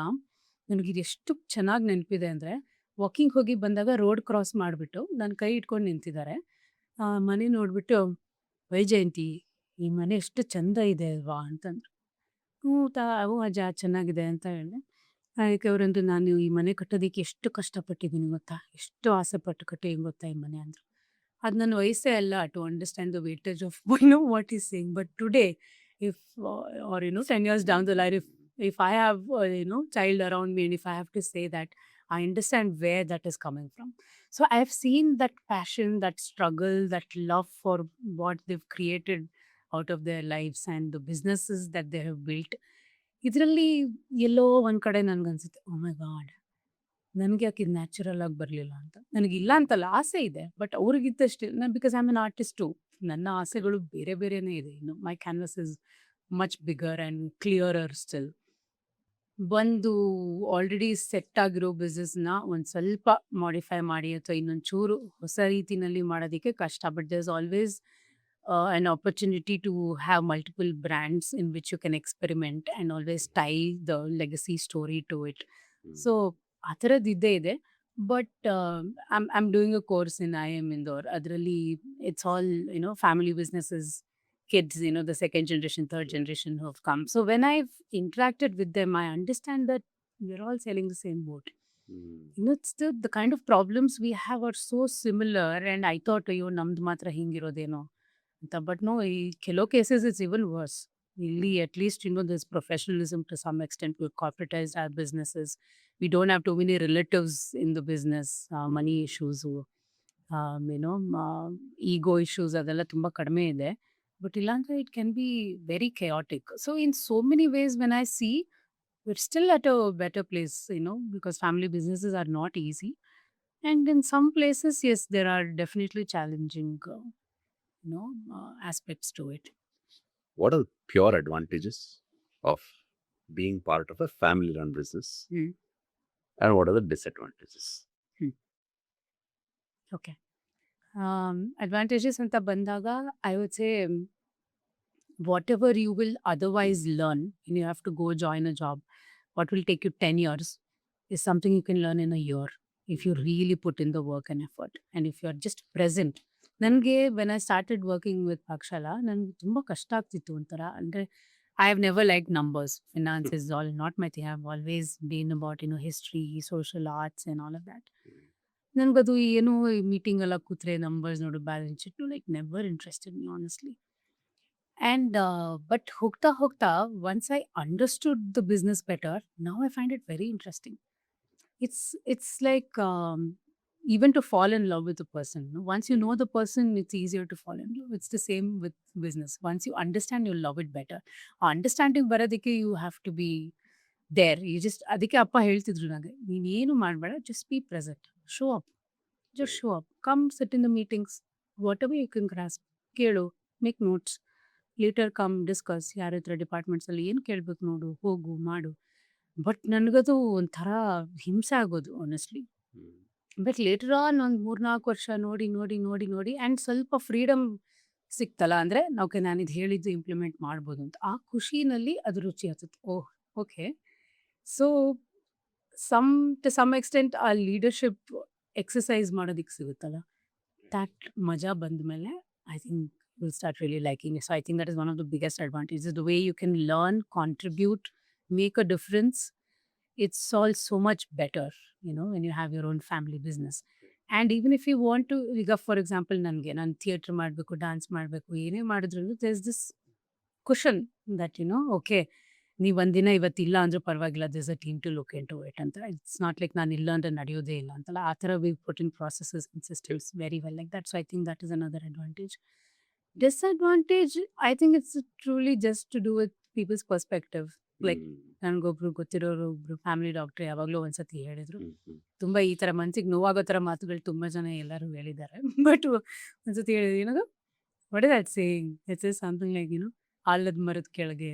ನನಗಿದು ಎಷ್ಟು ಚೆನ್ನಾಗಿ ನೆನಪಿದೆ ಅಂದರೆ, ವಾಕಿಂಗ್ ಹೋಗಿ ಬಂದಾಗ ರೋಡ್ ಕ್ರಾಸ್ ಮಾಡಿಬಿಟ್ಟು ನನ್ನ ಕೈ ಇಟ್ಕೊಂಡು ನಿಂತಿದ್ದಾರೆ. ಮನೆ ನೋಡಿಬಿಟ್ಟು ವೈಜಯಂತಿ ಈ ಮನೆ ಎಷ್ಟು ಚೆಂದ ಇದೆ ಅಲ್ವಾ ಅಂತಂದ್ರು. ಹ್ಞೂ ಅಜ್ಜ ಚೆನ್ನಾಗಿದೆ ಅಂತ ಹೇಳಿದೆ. ಅದಕ್ಕೆ ಅವರಂದು ನಾನು ಈ ಮನೆ ಕಟ್ಟೋದಕ್ಕೆ ಎಷ್ಟು ಕಷ್ಟಪಟ್ಟಿದ್ದೀನಿ ಗೊತ್ತಾ, ಎಷ್ಟು ಆಸೆ ಪಟ್ಟು ಕಟ್ಟಿದ್ದೀನಿ ಗೊತ್ತಾ ಈ ಮನೆ ಅಂದರು. ಅದು ನನ್ನ ವಯಸ್ಸೇ ಅಲ್ಲ to understand the weightage of what is saying. But today if or 10 years down the line, if I have child around me and if I have to say that, I understand where that is coming from. So I have seen that passion, that struggle, that love for what they've created out of their lives and the businesses that they have built. ಇದರಲ್ಲಿ ಎಲ್ಲೋ ಒಂದು ಕಡೆ ನನಗನ್ಸುತ್ತೆ, ಓ ಮೈ god, ನನಗೆ ಯಾಕೆ ಇದು natural ಆಗಿ ಬರಲಿಲ್ಲ ಅಂತ. ನನಗಿಲ್ಲ ಅಂತಲ್ಲ, ಆಸೆ ಇದೆ, ಬಟ್ ಅವ್ರಿಗಿದ್ದಷ್ಟು ನಾನು, because I am an artist, ನನ್ನ ಆಸೆಗಳು ಬೇರೆ ಬೇರೆನೇ ಇದೆ. My canvas is much bigger and clearer still. ಒಂದು ಆಲ್ರೆಡಿ ಸೆಟ್ ಆಗಿರೋ ಬಿಸ್ನೆಸ್ನ ಒಂದು ಸ್ವಲ್ಪ ಮಾಡಿಫೈ ಮಾಡಿ ಅಥವಾ ಇನ್ನೊಂದು ಚೂರು ಹೊಸ ರೀತಿಯಲ್ಲಿ ಮಾಡೋದಕ್ಕೆ ಕಷ್ಟ. But there is always an opportunity to have multiple brands in which you can experiment and always tie the legacy story to it. So ಆ ಥರದ್ದು ಇದ್ದೇ ಇದೆ. But I'm doing a course in IIM Indore. ಅದರಲ್ಲಿ it's all family businesses, kids, the second generation, third generation who have come. So when I've interacted with them, I understand that we're all sailing the same boat. It's the kind of problems we have are so similar, and I thought ಅಯ್ಯೋ ನಮ್ದು ಮಾತ್ರ ಹಿಂಗಿರೋದೇನೋ ಅಂತ. But no, ಈ ಕೆಲವು cases it's even worse. ಇಲ್ಲಿ at least this professionalism to some extent. We corporatized our businesses. We don't have too many relatives in the business. Money issues, ego issues ಅದೆಲ್ಲ ತುಂಬ ಕಡಿಮೆ ಇದೆ. ಬಟ್ ಇಲ್ಲಾಂದರೆ it can be very chaotic. So in so many ways when I see, we're still at a better place, because family businesses are not easy. And in some places, yes, there are definitely challenging, aspects to it. What are the pure advantages of being part of a family run business, Hmm. and what are the disadvantages? Hmm. Okay. Advantages anta bandaga, I would say, whatever you will otherwise learn when you have to go join a job, what will take you 10 years is something you can learn in a year if you really put in the work and effort. And if you're just present. ನನಗೆ when I started working with Pakashala ನನಗೆ ತುಂಬ ಕಷ್ಟ ಆಗ್ತಿತ್ತು ಒಂಥರ. ಅಂದರೆ I have never like numbers. Finance is all not my thing. I have always been about history, social arts and all of that. ನನಗದು ಏನೋ meeting ಎಲ್ಲ ಕೂತ್ರೆ ನಂಬರ್ಸ್ ನೋಡು, balance sheet, like never interested me honestly. And but hokta, once I understood the business better, now I find it very interesting. It's like, even to fall in love with a person. No? Once you know the person, it's easier to fall in love. It's the same with business. Once you understand, you'll love it better. Understanding ಬರೋದಕ್ಕೆ you have to be there. You just ಅದಕ್ಕೆ ಅಪ್ಪ ಹೇಳ್ತಿದ್ರು ನನಗೆ, ನೀನೇನು ಮಾಡಬೇಡ, just be present, show up, just show up, come sit in the meetings, whatever you can grasp, ಕೇಳು, make notes, later come discuss, ಯಾರ ಹತ್ರ ಡಿಪಾರ್ಟ್ಮೆಂಟ್ಸಲ್ಲಿ ಏನು ಕೇಳಬೇಕು ನೋಡು, ಹೋಗು, ಮಾಡು. ಬಟ್ ನನಗದು ಒಂಥರ ಹಿಂಸೆ ಆಗೋದು ಆನೆಸ್ಟ್ಲಿ. ಬಟ್ ಲೇಟರ್ ಆನ್ ಒಂದು 3-4 ವರ್ಷ ನೋಡಿ ನೋಡಿ ನೋಡಿ ನೋಡಿ ಆ್ಯಂಡ್ ಸ್ವಲ್ಪ ಫ್ರೀಡಮ್ ಸಿಕ್ತಲ್ಲ, ಅಂದರೆ ಓಕೆ ನಾನು ಇದು ಹೇಳಿದ್ದು ಇಂಪ್ಲಿಮೆಂಟ್ ಮಾಡ್ಬೋದು ಅಂತ, ಆ ಖುಷಿನಲ್ಲಿ ಅದು ರುಚಿ ಆಗ್ತದೆ. Oh, okay. So to some extent ಆ ಲೀಡರ್ಶಿಪ್ ಎಕ್ಸಸೈಸ್ ಮಾಡೋದಕ್ಕೆ ಸಿಗುತ್ತಲ್ಲ, ದ್ಯಾಟ್ ಮಜಾ ಬಂದ ಮೇಲೆ I think you'll start really liking it. So I think that is one of the biggest advantages, the way you can learn, contribute, make a difference. It's all so much better, when you have your own family business. And even if you want to, ಈಗ for example ನನಗೆ ನಾನು theatre ಮಾಡಬೇಕು, dance ಮಾಡಬೇಕು, ಏನೇ ಮಾಡಿದ್ರು there's this cushion that, okay, ನೀವು ಒಂದಿನ ಇವತ್ತಿಲ್ಲ ಅಂದ್ರೂ ಪರವಾಗಿಲ್ಲ, there's a team to look into it ಅಂತ. ಇಟ್ಸ್ ನಾಟ್ ಲೈಕ್ ನಾನು ಇಲ್ಲ ಅಂದ್ರೆ ನಡೆಯೋದೇ ಇಲ್ಲ ಅಂತಲ್ಲ, ಆ ಥರ we put in processes and systems very well like that. So I think that is another advantage. Disadvantage, I think it's truly just to do with people's perspective. Like, ನನಗೊಬ್ರು ಗೊತ್ತಿರೋರು ಒಬ್ರು family doctor ಯಾವಾಗಲೂ ಒಂದ್ಸತಿ ಹೇಳಿದ್ರು, ತುಂಬ ಈ ಥರ ಮನ್ಸಿಗೆ ನೋವಾಗೋ ಥರ ಮಾತುಗಳು ತುಂಬ ಜನ ಎಲ್ಲರೂ ಹೇಳಿದ್ದಾರೆ. ಬಟ್ ಒಂದ್ಸತಿ ಹೇಳಿದ್ರು, what is that saying, it's is something like, ಆಲದ ಮರದ ಕೆಳಗೆ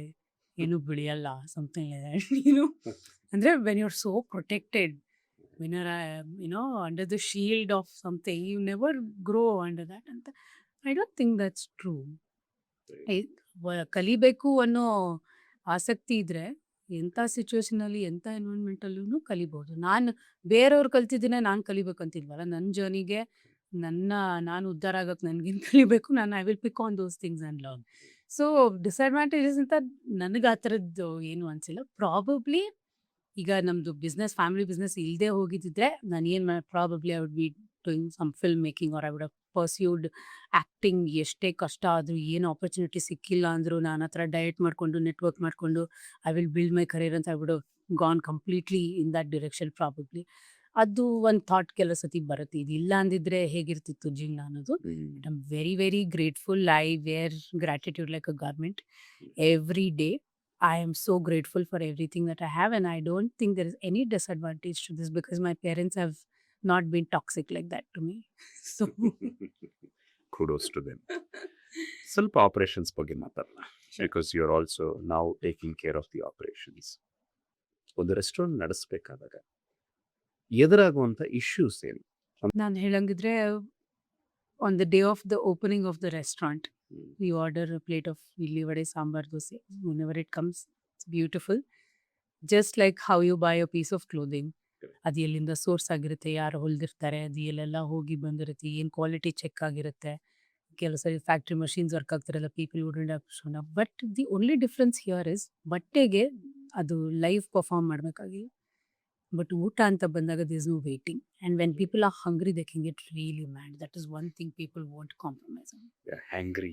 ಏನೂ ಬೆಳೆಯಲ್ಲ, ಸಮಥಿಂಗ್ ಲೈಕ್ ದಟ್. ಅಂದರೆ when you are so protected, when you're under the shield of something, you never grow under that. And I don't think that's true. ಕಲಿಬೇಕು ಅನ್ನೋ ಆಸಕ್ತಿ ಇದ್ರೆ ಎಂಥ ಸಿಚುವೇಶನಲ್ಲಿ, ಎಂಥ ಎನ್ವೈರ್ಮೆಂಟಲ್ಲೂ ಕಲಿಬೋದು. ನಾನು ಬೇರೆಯವ್ರು ಕಲ್ತಿದ್ದೀನೆ, ನಾನು ಕಲಿಬೇಕಂತಿಲ್ವಲ್ಲ. ನನ್ನ ಜರ್ನಿಗೆ ನಾನು ಉದ್ಧಾರ ಆಗೋಕ್ಕೆ ನನಗೇನು ಕಲಿಬೇಕು, ನಾನು I will pick on those things and learn. So disadvantages ಅಂತ ನನಗೆ ಆ ಥರದ್ದು ಏನು ಅನಿಸಿಲ್ಲ. ಪ್ರಾಬಬ್ಲಿ ಈಗ ನಮ್ಮದು ಫ್ಯಾಮಿಲಿ ಬಿಸ್ನೆಸ್ ಇಲ್ಲದೆ ಹೋಗಿದ್ದಿದ್ರೆ ನಾನು ಏನು probably I would be doing some film making, or I would have pursued acting. ಎಷ್ಟೇ ಕಷ್ಟ ಆದರೂ, ಏನು ಆಪರ್ಚುನಿಟಿ ಸಿಕ್ಕಿಲ್ಲ ಅಂದರೂ, ನಾನು ಆ ಥರ ಡಯಟ್ ಮಾಡಿಕೊಂಡು, ನೆಟ್ವರ್ಕ್ ಮಾಡಿಕೊಂಡು I will build my career ಅಂತ I would have gone completely in that direction probably. ಅದು ಒಂದು ಥಾಟ್ ಕೆಲವು ಸತಿ ಬರುತ್ತೆ, ಇದು ಇಲ್ಲ ಅಂದಿದ್ರೆ ಹೇಗಿರ್ತಿತ್ತು ಜೀವನ ಅನ್ನೋದು. I am very very grateful. I wear gratitude like a garment every day. I am so grateful for everything that I have, and I don't think there is any disadvantage to this because my parents have not been toxic like that to me. So Kudos to them. ಸ್ವಲ್ಪ operations ಬಗ್ಗೆ ಮಾತಾಡೋಣ, because you are also ನಾವು taking care of the operations. ಒಂದು restaurant ನಡೆಸಬೇಕಾದಾಗ ಎದುರಾಗುವಂಥ issues ಏನು? ನಾನು ಹೇಳಂಗಿದ್ರೆ, on the day of the opening of the restaurant, we order a plate of idli vade sambar dosa. Whenever it comes, it's beautiful. Just like how you buy a piece of clothing, ಅದು ಎಲ್ಲಿಂದ source ಆಗಿರುತ್ತೆ, ಯಾರು ಹೊಲ್ದಿರ್ತಾರೆ, ಅದು ಎಲ್ಲೆಲ್ಲ ಹೋಗಿ ಬಂದಿರುತ್ತೆ, ಏನು quality check ಆಗಿರುತ್ತೆ. ಕೆಲವು ಸರಿ ಫ್ಯಾಕ್ಟ್ರಿ ಮಷೀನ್ಸ್ ವರ್ಕ್ ಆಗ್ತಿರಲ್ಲ, people wouldn't have shown up. But the only difference here is, ಬಟ್ಟೆಗೆ ಅದು ಲೈವ್ ಪರ್ಫಾರ್ಮ್ ಮಾಡಬೇಕಾಗಿಲ್ಲ. ಬಟ್ ಊಟ ಅಂತ ಬಂದಾಗ there is no waiting, and when people are hungry they can get really mad. That is one thing people won't compromise on. ಹ್ಯಾಂಗ್ರಿ.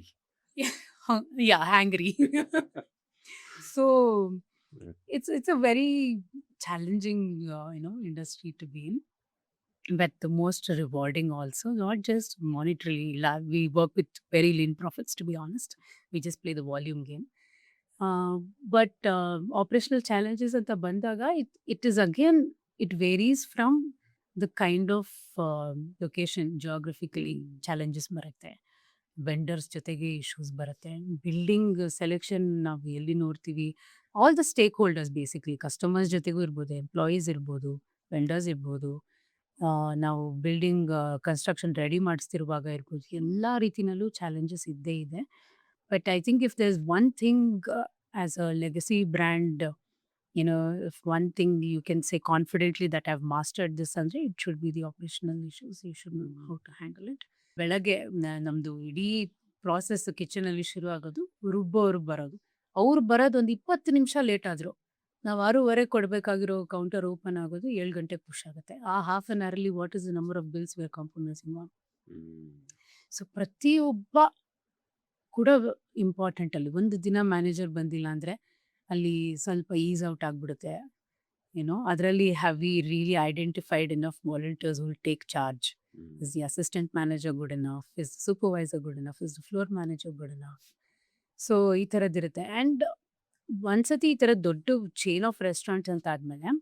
Yeah, hungry. So it's a very challenging industry to be in, but the most rewarding also. Not just monetarily, we work with very lean profits, to be honest. We just play the volume game. But operational challenges anta bandaga, it is again, it varies from the kind of location geographically challenges ಬರುತ್ತೆ. Vendors ಜೊತೆಗೆ issues ಬರುತ್ತೆ. Building selection ನಾವು ಎಲ್ಲಿ ನೋಡ್ತೀವಿ, all the stake holders basically customers ಜೊತೆಗೂ ಇರ್ಬೋದು, employees ಇರ್ಬೋದು, vendors ಇರ್ಬೋದು, ನಾವು ಬಿಲ್ಡಿಂಗ್ ಕನ್ಸ್ಟ್ರಕ್ಷನ್ ರೆಡಿ ಮಾಡಿಸ್ತಿರುವಾಗ ಇರ್ಬೋದು, ಎಲ್ಲ ರೀತಿನಲ್ಲೂ ಚಾಲೆಂಜಸ್ ಇದ್ದೇ ಇದೆ. But I think if there is one thing as a legacy brand, if one thing you can say confidently that I've mastered this, ಅಂದ್ರೆ it should be the operational issues. You should know how to handle it. ಬೆಳಗ್ಗೆ ನಮ್ದು ಇಡೀ process ಕಿಚನಲ್ಲಿ ಶುರು ಆಗೋದು, ರುಬ್ಬೋರು ಬರೋದು. ಅವ್ರು ಬರೋದು ಒಂದು 20 ನಿಮಿಷ ಲೇಟ್ ಆದ್ರು, ನಾವು 6:30 ಕೊಡಬೇಕಾಗಿರೋ ಕೌಂಟರ್ ಓಪನ್ ಆಗೋದು 7 ಗಂಟೆಗೆ ಪುಷ್ ಆಗುತ್ತೆ. ಆ half an hourly what is the number of bills we are compromising on. So ಪ್ರತಿಯೊಬ್ಬ ಕೂಡ ಇಂಪಾರ್ಟೆಂಟ್. ಅಲ್ಲಿ ಒಂದು ದಿನ ಮ್ಯಾನೇಜರ್ ಬಂದಿಲ್ಲ ಅಂದರೆ ಅಲ್ಲಿ ಸ್ವಲ್ಪ ಈಸ್ ಔಟ್ ಆಗಿಬಿಡುತ್ತೆ. ಅದರಲ್ಲಿ have we really identified enough volunteers will take charge? Is the assistant manager good enough? Is the supervisor good enough? Is the floor manager good enough? So ಈ ಥರದ್ದಿರುತ್ತೆ. ಆ್ಯಂಡ್ ಒಂದ್ಸತಿ ಈ ಥರ ದೊಡ್ಡ ಚೈನ್ ಆಫ್ ರೆಸ್ಟೋರೆಂಟ್ಸ್ ಅಂತ ಆದಮೇಲೆ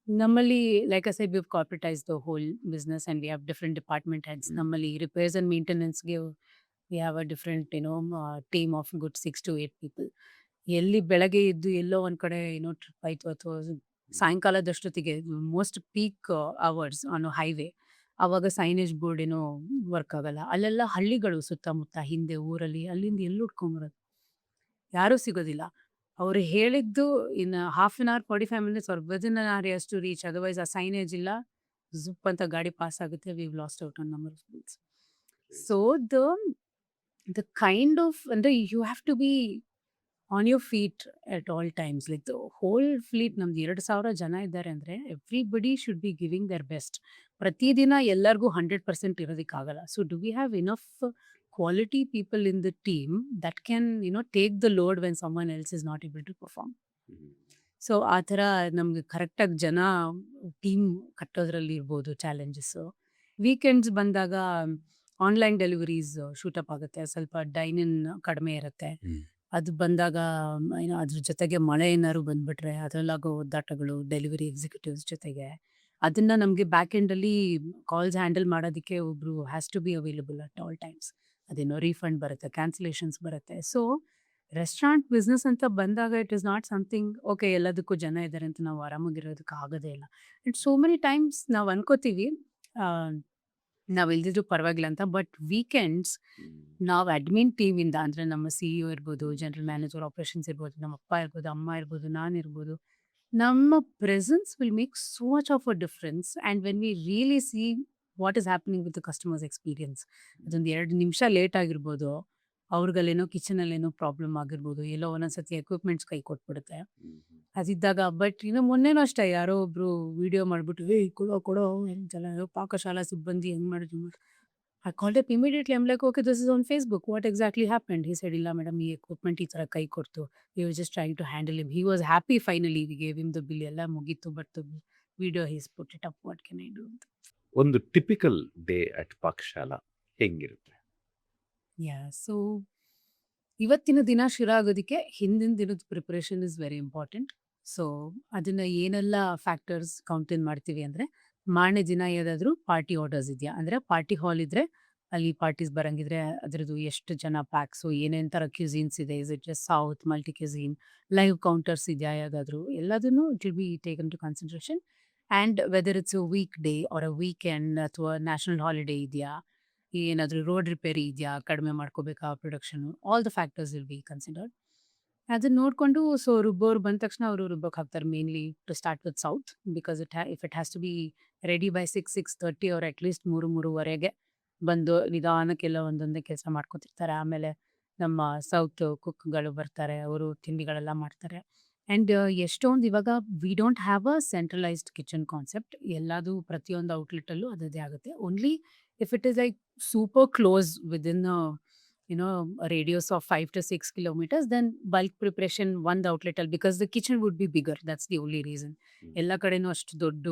ನಮ್ಮಲ್ಲಿ like I said we have corporatize the whole business and we have different department heads. ನಮ್ಮಲ್ಲಿ repairs and ಮೇಂಟೆನೆನ್ಸ್ಗೆ we have a different team of good 6 to 8 people. ಎಲ್ಲಿ ಬೆಳಗ್ಗೆ ಇದ್ದು ಎಲ್ಲೋ ಒಂದು ಕಡೆ ಟ್ರಿಪ್ ಆಯಿತು ಅಥವಾ ಸಾಯಂಕಾಲದಷ್ಟೊತ್ತಿಗೆ most peak hours on highway, ಆವಾಗ ಸೈನೇಜ್ ಬೋರ್ಡ್ ವರ್ಕ್ ಆಗಲ್ಲ. ಅಲ್ಲೆಲ್ಲ ಹಳ್ಳಿಗಳು ಸುತ್ತಮುತ್ತ ಹಿಂದೆ ಊರಲ್ಲಿ, ಅಲ್ಲಿಂದ ಎಲ್ಲಿ ಹುಡ್ಕೊಂಬರೋದು, ಯಾರೂ ಸಿಗೋದಿಲ್ಲ. ಅವ್ರು ಹೇಳಿದ್ದು ಇನ್ನು ಹಾಫ್ ಆನ್ ಅವರ್ 45 ಮಿನಿಟ್ಸ್ ಅವ್ರ within an hour to reach. Otherwise ಆ ಸೈನೇಜ್ ಇಲ್ಲ, ಝುಪ್ ಅಂತ ಗಾಡಿ ಪಾಸ್ ಆಗುತ್ತೆ. We lost out on number of bills. So the kind of ಅಂದರೆ you have to be on your feet at all times. Like the whole fleet ನಮ್ದು 2,000 ಜನ ಇದ್ದಾರೆ ಅಂದರೆ everybody should be giving their best. ಪ್ರತಿದಿನ ಎಲ್ಲರಿಗೂ 100% ಇರೋದಕ್ಕಾಗಲ್ಲ. So do we have enough quality people in the team that can take the load when someone else is not able to perform. So ಆ ಥರ ನಮ್ಗೆ ಕರೆಕ್ಟಾಗಿ ಜನ ಟೀಮ್ ಕಟ್ಟೋದ್ರಲ್ಲಿ ಇರ್ಬೋದು ಚಾಲೆಂಜಸ್ಸು. ವೀಕೆಂಡ್ಸ್ ಬಂದಾಗ ಆನ್ಲೈನ್ ಡೆಲಿವರೀಸ್ ಶೂಟಪ್ ಆಗುತ್ತೆ, ಸ್ವಲ್ಪ ಡೈನ್ ಇನ್ ಕಡಿಮೆ ಇರುತ್ತೆ. ಅದು ಬಂದಾಗ ಅದ್ರ ಜೊತೆಗೆ ಮಳೆ ಏನಾದ್ರು ಬಂದ್ಬಿಟ್ರೆ ಅದರಲ್ಲಾಗೋ ಒದ್ದಾಟಗಳು ಡೆಲಿವರಿ ಎಕ್ಸಿಕ್ಯೂಟಿವ್ಸ್ ಜೊತೆಗೆ, ಅದನ್ನ ನಮಗೆ ಬ್ಯಾಕ್ ಎಂಡಲ್ಲಿ ಕಾಲ್ಸ್ ಹ್ಯಾಂಡಲ್ ಮಾಡೋದಕ್ಕೆ ಒಬ್ರು has to be available at all times. ಅದೇನೋ ರೀಫಂಡ್ ಬರುತ್ತೆ, ಕ್ಯಾನ್ಸಲೇಷನ್ಸ್ ಬರುತ್ತೆ. ಸೊ ರೆಸ್ಟೋರೆಂಟ್ ಬಿಸ್ನೆಸ್ ಅಂತ ಬಂದಾಗ it is not something okay ಎಲ್ಲದಕ್ಕೂ ಜನ ಇದ್ದಾರೆ ಅಂತ ನಾವು ಆರಾಮಾಗಿರೋದಕ್ಕೆ ಆಗೋದೇ ಇಲ್ಲ. ಇಟ್ ಸೋ ಮೆನಿ ಟೈಮ್ಸ್ ನಾವು ಅನ್ಕೋತೀವಿ ನಾವು ಇಲ್ದಿದ್ರು ಪರವಾಗಿಲ್ಲ ಅಂತ. ಬಟ್ ವೀಕೆಂಡ್ಸ್ ನಾವು ಅಡ್ಮಿನ್ ಟೀಮಿಂದ ಅಂದರೆ ನಮ್ಮ CEO ಇರ್ಬೋದು, ಜನರಲ್ ಮ್ಯಾನೇಜರ್ ಆಪರೇಷನ್ಸ್ ಇರ್ಬೋದು, ನಮ್ಮ ಅಪ್ಪ ಇರ್ಬೋದು, ಅಮ್ಮ ಇರ್ಬೋದು, ನಾನಿರ್ಬೋದು, ನಮ್ಮ presence will make so much of a difference. And when we really see what is happening with the customers experience, ಅದೊಂದು 2 ನಿಮಿಷ ಲೇಟ್ ಆಗಿರ್ಬೋದು, ಅವ್ರಿಗಲ್ಲೇನೋ ಕಿಚನಲ್ಲೇನೋ ಪ್ರಾಬ್ಲಮ್ ಆಗಿರ್ಬೋದು, ಎಲ್ಲೋ ಒಂದೊಂದ್ಸತಿ ಎಕ್ವಿಪ್ಮೆಂಟ್ಸ್ ಕೈ ಕೊಟ್ಬಿಡುತ್ತೆ. ಅದಿದ್ದಾಗ ಬಟ್ ಮೊನ್ನೆನೂ ಅಷ್ಟೇ ಯಾರೋ ಒಬ್ರು ವಿಡಿಯೋ ಮಾಡಿಬಿಟ್ಟು ಕೊಡೋ ಪಾಕಶಾಲಾ ಸಿಬ್ಬಂದಿ ಹೆಂಗೆ ಮಾಡಿದ್ರು. I called up immediately. I'm like, okay, this is on Facebook. What exactly happened? He said, ಇಲ್ಲ ಮೇಡಮ್, ಈ ಎಕ್ವಿಪ್ಮೆಂಟ್ ಈ ಥರ ಕೈ ಕೊಡ್ತು. We were just trying to handle him. He was happy finally. We gave him the bill. ಎಲ್ಲ ಮುಗೀತು. But the video he's put it up. What can I do? ಒಂದು typical day at Pakashala ಹೆಂಗಿರುತ್ತೆ? So ಇವತ್ತಿನ ದಿನ ಶುರು ಆಗೋದಕ್ಕೆ ಹಿಂದಿನ ದಿನದ preparation is very important. So ಅದನ್ನ ಏನೆಲ್ಲ ಫ್ಯಾಕ್ಟರ್ಸ್ ಕೌಂಟ್ ಇನ್ ಮಾಡ್ತೀವಿ ಅಂದರೆ, ಮಾರನೇ ದಿನ ಯಾವುದಾದ್ರೂ ಪಾರ್ಟಿ ಆರ್ಡರ್ಸ್ ಇದೆಯಾ ಅಂದರೆ, ಪಾರ್ಟಿ ಹಾಲ್ ಇದ್ದರೆ ಅಲ್ಲಿ ಪಾರ್ಟೀಸ್ ಬರಂಗಿದ್ರೆ ಅದರದ್ದು ಎಷ್ಟು ಜನ ಪ್ಯಾಕ್ಸು, ಏನೇನು ಥರ ಕ್ಯೂಸಿನ್ಸ್ ಇದೆ, is it just south, multi cuisine, live counters ಇದೆಯಾ ಯಾವುದಾದ್ರೂ, ಎಲ್ಲದನ್ನು it will be taken to consideration. And whether it's a weekday or a weekend ಅಥವಾ ನ್ಯಾಷನಲ್ ಹಾಲಿಡೇ ಇದೆಯಾ, ಏನಾದರೂ ರೋಡ್ ರಿಪೇರಿ ಇದೆಯಾ, ಕಡಿಮೆ ಮಾಡ್ಕೋಬೇಕಾ production, all the factors will be considered. ಅದನ್ನ ನೋಡಿಕೊಂಡು ಸೊ ರುಬ್ಬೋರು ಬಂದ ತಕ್ಷಣ ಅವರು ರುಬ್ಬಕ್ಕೆ ಹಾಕ್ತಾರೆ. Mainly to start with south, because if it has to be ready by 6-6:30 ಅವ್ರು ಅಟ್ಲೀಸ್ಟ್ 3-3:30 ಬಂದು ನಿಧಾನಕ್ಕೆಲ್ಲ ಒಂದೊಂದೇ ಕೆಲಸ ಮಾಡ್ಕೊತಿರ್ತಾರೆ. ಆಮೇಲೆ ನಮ್ಮ ಸೌತ್ ಕುಕ್ಗಳು ಬರ್ತಾರೆ, ಅವರು ತಿಂಡಿಗಳೆಲ್ಲ ಮಾಡ್ತಾರೆ. ಆ್ಯಂಡ್ ಎಷ್ಟೊಂದು ಇವಾಗ V don't have a centralised kitchen concept. ಎಲ್ಲದು ಪ್ರತಿಯೊಂದು ಔಟ್ಲೆಟಲ್ಲೂ ಅದೇ ಆಗುತ್ತೆ. Only if it is like super close within a radius of 5 to 6 kilometers, then bulk preparation one outlet, because the kitchen would be bigger. That's the only reason. ಎಲ್ಲ ಕಡೆನೂ ಅಷ್ಟು ದೊಡ್ಡ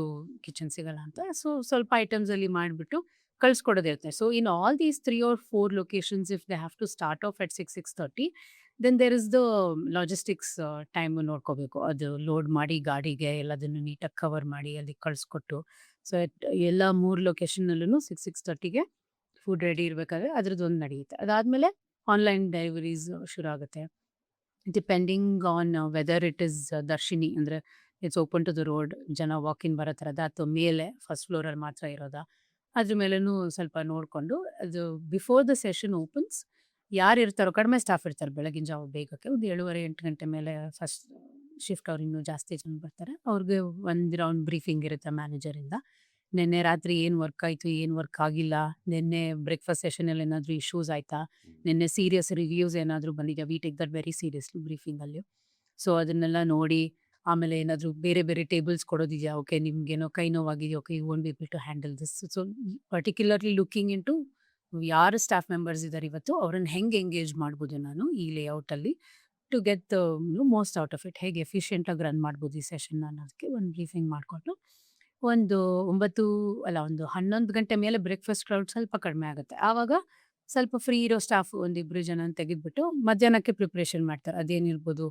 kitchen ಸಿಗಲ್ಲ ಅಂತ. ಸೊ ಸ್ವಲ್ಪ ಐಟಮ್ಸ್ ಅಲ್ಲಿ ಮಾಡಿಬಿಟ್ಟು ಕಳಿಸ್ಕೊಡೋದಿರುತ್ತೆ. So in all these 3 or 4 locations if they have to start off at 6-6:30, then there is the logistics time ನೋಡ್ಕೋಬೇಕು. ಅದು ಲೋಡ್ ಮಾಡಿ ಗಾಡಿಗೆ ಎಲ್ಲದನ್ನು ನೀಟಾಗಿ ಕವರ್ ಮಾಡಿ ಅಲ್ಲಿ ಕಳಿಸ್ಕೊಟ್ಟು, ಸೊ ಎಲ್ಲ 3 ಲೊಕೇಶನ್ನಲ್ಲೂ 6:30ಗೆ ಫುಡ್ ರೆಡಿ ಇರಬೇಕಾದ್ರೆ ಅದ್ರದ್ದೊಂದು ನಡೆಯುತ್ತೆ. ಅದಾದಮೇಲೆ ಆನ್ಲೈನ್ ಡೆಲಿವರೀಸ್ ಶುರು ಆಗುತ್ತೆ. Depending on whether it is Darshini ಅಂದರೆ it's open to the road, ಜನ ವಾಕಿನ್ ಬರೋ ಥರದ ಅಥವಾ ಮೇಲೆ ಫಸ್ಟ್ ಫ್ಲೋರಲ್ಲಿ ಮಾತ್ರ ಇರೋದಾ, ಅದ್ರ ಮೇಲೂ ಸ್ವಲ್ಪ ನೋಡಿಕೊಂಡು ಅದು ಬಿಫೋರ್ ದ ಸೆಷನ್ ಓಪನ್ಸ್ ಯಾರು ಇರ್ತಾರೋ, ಕಡಿಮೆ ಸ್ಟಾಫ್ ಇರ್ತಾರೆ ಬೆಳಗಿನ ಜಾವ ಬೇಗಕ್ಕೆ, ಒಂದು 7:30-8 ಗಂಟೆ ಮೇಲೆ ಫಸ್ಟ್ ಶಿಫ್ಟ್ ಅವ್ರು ಇನ್ನೂ ಜಾಸ್ತಿ ಜನ ಬರ್ತಾರೆ. ಅವ್ರಿಗೆ ಒಂದು ರೌಂಡ್ ಬ್ರೀಫಿಂಗ್ ಇರುತ್ತೆ ಮ್ಯಾನೇಜರಿಂದ. ನಿನ್ನೆ ರಾತ್ರಿ ಏನು ವರ್ಕ್ ಆಯಿತು, ಏನು ವರ್ಕ್ ಆಗಿಲ್ಲ, ನಿನ್ನೆ ಬ್ರೇಕ್ಫಾಸ್ಟ್ ಸೆಷನಲ್ಲಿ ಏನಾದರೂ ಇಶ್ಯೂಸ್ ಆಯಿತಾ, ನಿನ್ನೆ ಸೀರಿಯಸ್ ರಿವ್ಯೂಸ್ ಏನಾದರೂ ಬಂದಿದೆ, we take that very seriously ಬ್ರೀಫಿಂಗಲ್ಲಿ. ಸೊ ಅದನ್ನೆಲ್ಲ ನೋಡಿ ಆಮೇಲೆ ಏನಾದರೂ ಬೇರೆ ಬೇರೆ ಟೇಬಲ್ಸ್ ಕೊಡೋದಿದೆಯಾ, ಓಕೆ ನಿಮ್ಗೇನೋ ಕೈ ನೋವಾಗಿದೆಯಾ, okay you won't be able to handle this. So particularly looking in to ಯಾರು ಸ್ಟಾಫ್ ಮೆಂಬರ್ಸ್ ಇದ್ದಾರೆ ಇವತ್ತು ಅವ್ರನ್ನ ಹೆಂಗೆ ಎಂಗೇಜ್ ಮಾಡ್ಬೋದು ನಾನು ಈ ಲೇಔಟಲ್ಲಿ to get the most out of it, ಹೇಗೆ ಎಫಿಷಿಯೆಂಟಾಗಿ ರನ್ ಮಾಡ್ಬೋದು ಈ ಸೆಷನ್ನ ಅನ್ನೋದಕ್ಕೆ ಒಂದು ಬ್ರೀಫಿಂಗ್ ಮಾಡಿಕೊಂಡು ಒಂದು 11 ಗಂಟೆ ಮೇಲೆ ಬ್ರೇಕ್ಫಾಸ್ಟ್ ಕ್ರೌಡ್ ಸ್ವಲ್ಪ ಕಡಿಮೆ ಆಗುತ್ತೆ. ಆವಾಗ ಸ್ವಲ್ಪ ಫ್ರೀ ಇರೋ ಸ್ಟಾಫ್ ಒಂದಿಬ್ಬರು ಜನ ತೆಗೆದ್ಬಿಟ್ಟು ಮಧ್ಯಾಹ್ನಕ್ಕೆ ಪ್ರಿಪ್ರೇಷನ್ ಮಾಡ್ತಾರೆ. ಅದೇನಿರ್ಬೋದು,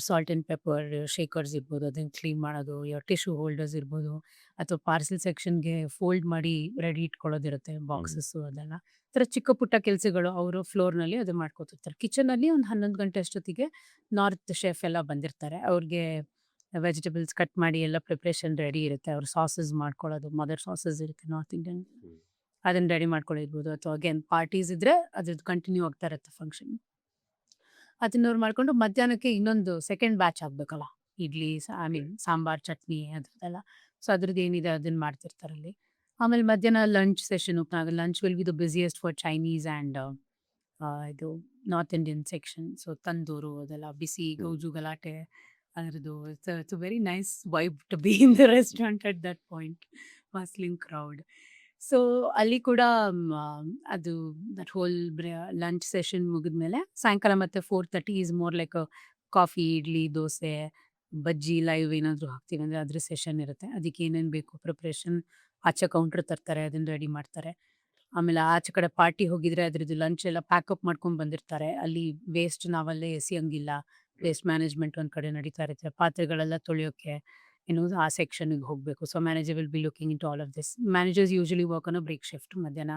ಸಾಲ್ಟ್ ಆ್ಯಂಡ್ ಪೆಪ್ಪರ್ ಶೇಕರ್ಸ್ ಇರ್ಬೋದು, ಅದನ್ನು ಕ್ಲೀನ್ ಮಾಡೋದು, ಟಿಶ್ಯೂ ಹೋಲ್ಡರ್ಸ್ ಇರ್ಬೋದು, ಅಥವಾ ಪಾರ್ಸೆಲ್ ಸೆಕ್ಷನ್ಗೆ ಫೋಲ್ಡ್ ಮಾಡಿ ರೆಡಿ ಇಟ್ಕೊಳ್ಳೋದಿರುತ್ತೆ ಬಾಕ್ಸಸ್ಸು, ಅದೆಲ್ಲ ಥರ ಚಿಕ್ಕ ಪುಟ್ಟ ಕೆಲಸಗಳು ಅವರು ಫ್ಲೋರ್ನಲ್ಲಿ ಅದು ಮಾಡ್ಕೋತಿರ್ತಾರೆ. ಕಿಚನಲ್ಲಿ ಒಂದು 11 ಗಂಟೆ ಅಷ್ಟೊತ್ತಿಗೆ ನಾರ್ತ್ ಶೆಫ್ ಎಲ್ಲ ಬಂದಿರ್ತಾರೆ. ಅವ್ರಿಗೆ ವೆಜಿಟೇಬಲ್ಸ್ ಕಟ್ ಮಾಡಿ ಎಲ್ಲ ಪ್ರಿಪ್ರೇಷನ್ ರೆಡಿ ಇರುತ್ತೆ. ಅವ್ರು ಸಾಸಸ್ ಮಾಡ್ಕೊಳ್ಳೋದು, ಮದರ್ ಸಾಸಸ್ ಇರುತ್ತೆ ನಾರ್ತ್ ಇಂಡಿಯನ್, ಅದನ್ನು ರೆಡಿ ಮಾಡ್ಕೊಂಡಿರ್ಬೋದು. ಅಥವಾ ಅಗೇನ್ ಪಾರ್ಟೀಸ್ ಇದ್ದರೆ ಅದ್ರದ್ದು ಕಂಟಿನ್ಯೂ ಆಗ್ತಾ ಇರುತ್ತೆ ಫಂಕ್ಷನ್. ಅದನ್ನವ್ರು ಮಾಡಿಕೊಂಡು ಮಧ್ಯಾಹ್ನಕ್ಕೆ ಇನ್ನೊಂದು ಸೆಕೆಂಡ್ ಬ್ಯಾಚ್ ಆಗಬೇಕಲ್ಲ, ಇಡ್ಲಿ ಐ ಮೀನ್ ಸಾಂಬಾರ್ ಚಟ್ನಿ ಅದ್ರದ್ದೆಲ್ಲ. ಸೊ ಅದ್ರದ್ದು ಏನಿದೆ ಅದನ್ನು ಮಾಡ್ತಿರ್ತಾರಲ್ಲಿ. ಆಮೇಲೆ ಮಧ್ಯಾಹ್ನ ಲಂಚ್ ಸೆಷನ್ ಓಪನ್ ಆಗ lunch will be the busiest for Chinese and ಇದು North Indian section. So tandoor ಅದೆಲ್ಲ ಬಿಸಿ ಗೌಜು ಗಲಾಟೆ ಅದರದ್ದು. It's a very nice vibe to be in the restaurant at that point, muscling crowd. So ಅಲ್ಲಿ ಕೂಡ ಅದು ದಟ್ ಹೋಲ್ ಲಂಚ್ ಸೆಷನ್ ಮುಗಿದ್ಮೇಲೆ ಸಾಯಂಕಾಲ ಮತ್ತೆ 4:30 is more like coffee, idli, dosa, bajji live ಏನಾದರೂ ಹಾಕ್ತೀವಿ ಅಂದರೆ ಅದ್ರ ಸೆಷನ್ ಇರುತ್ತೆ. ಅದಕ್ಕೆ ಏನೇನು ಬೇಕು ಪ್ರಿಪ್ರೇಷನ್ ಆಚೆ ಕೌಂಟ್ರ್ ತರ್ತಾರೆ, ಅದನ್ನು ರೆಡಿ ಮಾಡ್ತಾರೆ. ಆಮೇಲೆ ಆಚೆ ಕಡೆ ಪಾರ್ಟಿ ಹೋಗಿದ್ರೆ ಅದ್ರದ್ದು ಲಂಚ್ ಎಲ್ಲ ಪ್ಯಾಕಪ್ ಮಾಡ್ಕೊಂಡು ಬಂದಿರ್ತಾರೆ. ಅಲ್ಲಿ ವೇಸ್ಟ್ ನಾವಲ್ಲೇ ಎಸೆಯಂಗಿಲ್ಲ, ವೇಸ್ಟ್ ಮ್ಯಾನೇಜ್ಮೆಂಟ್ ಒಂದು ಕಡೆ ನಡೀತಾ ಇರುತ್ತೆ. ಪಾತ್ರೆಗಳೆಲ್ಲ ತೊಳೆಯೋಕ್ಕೆ ಆ ಸೆಕ್ಷನ್ಗೆ ಹೋಗಬೇಕು. So manager will be looking in to all of this. Managers usually work on a break shift, ಮಧ್ಯಾಹ್ನ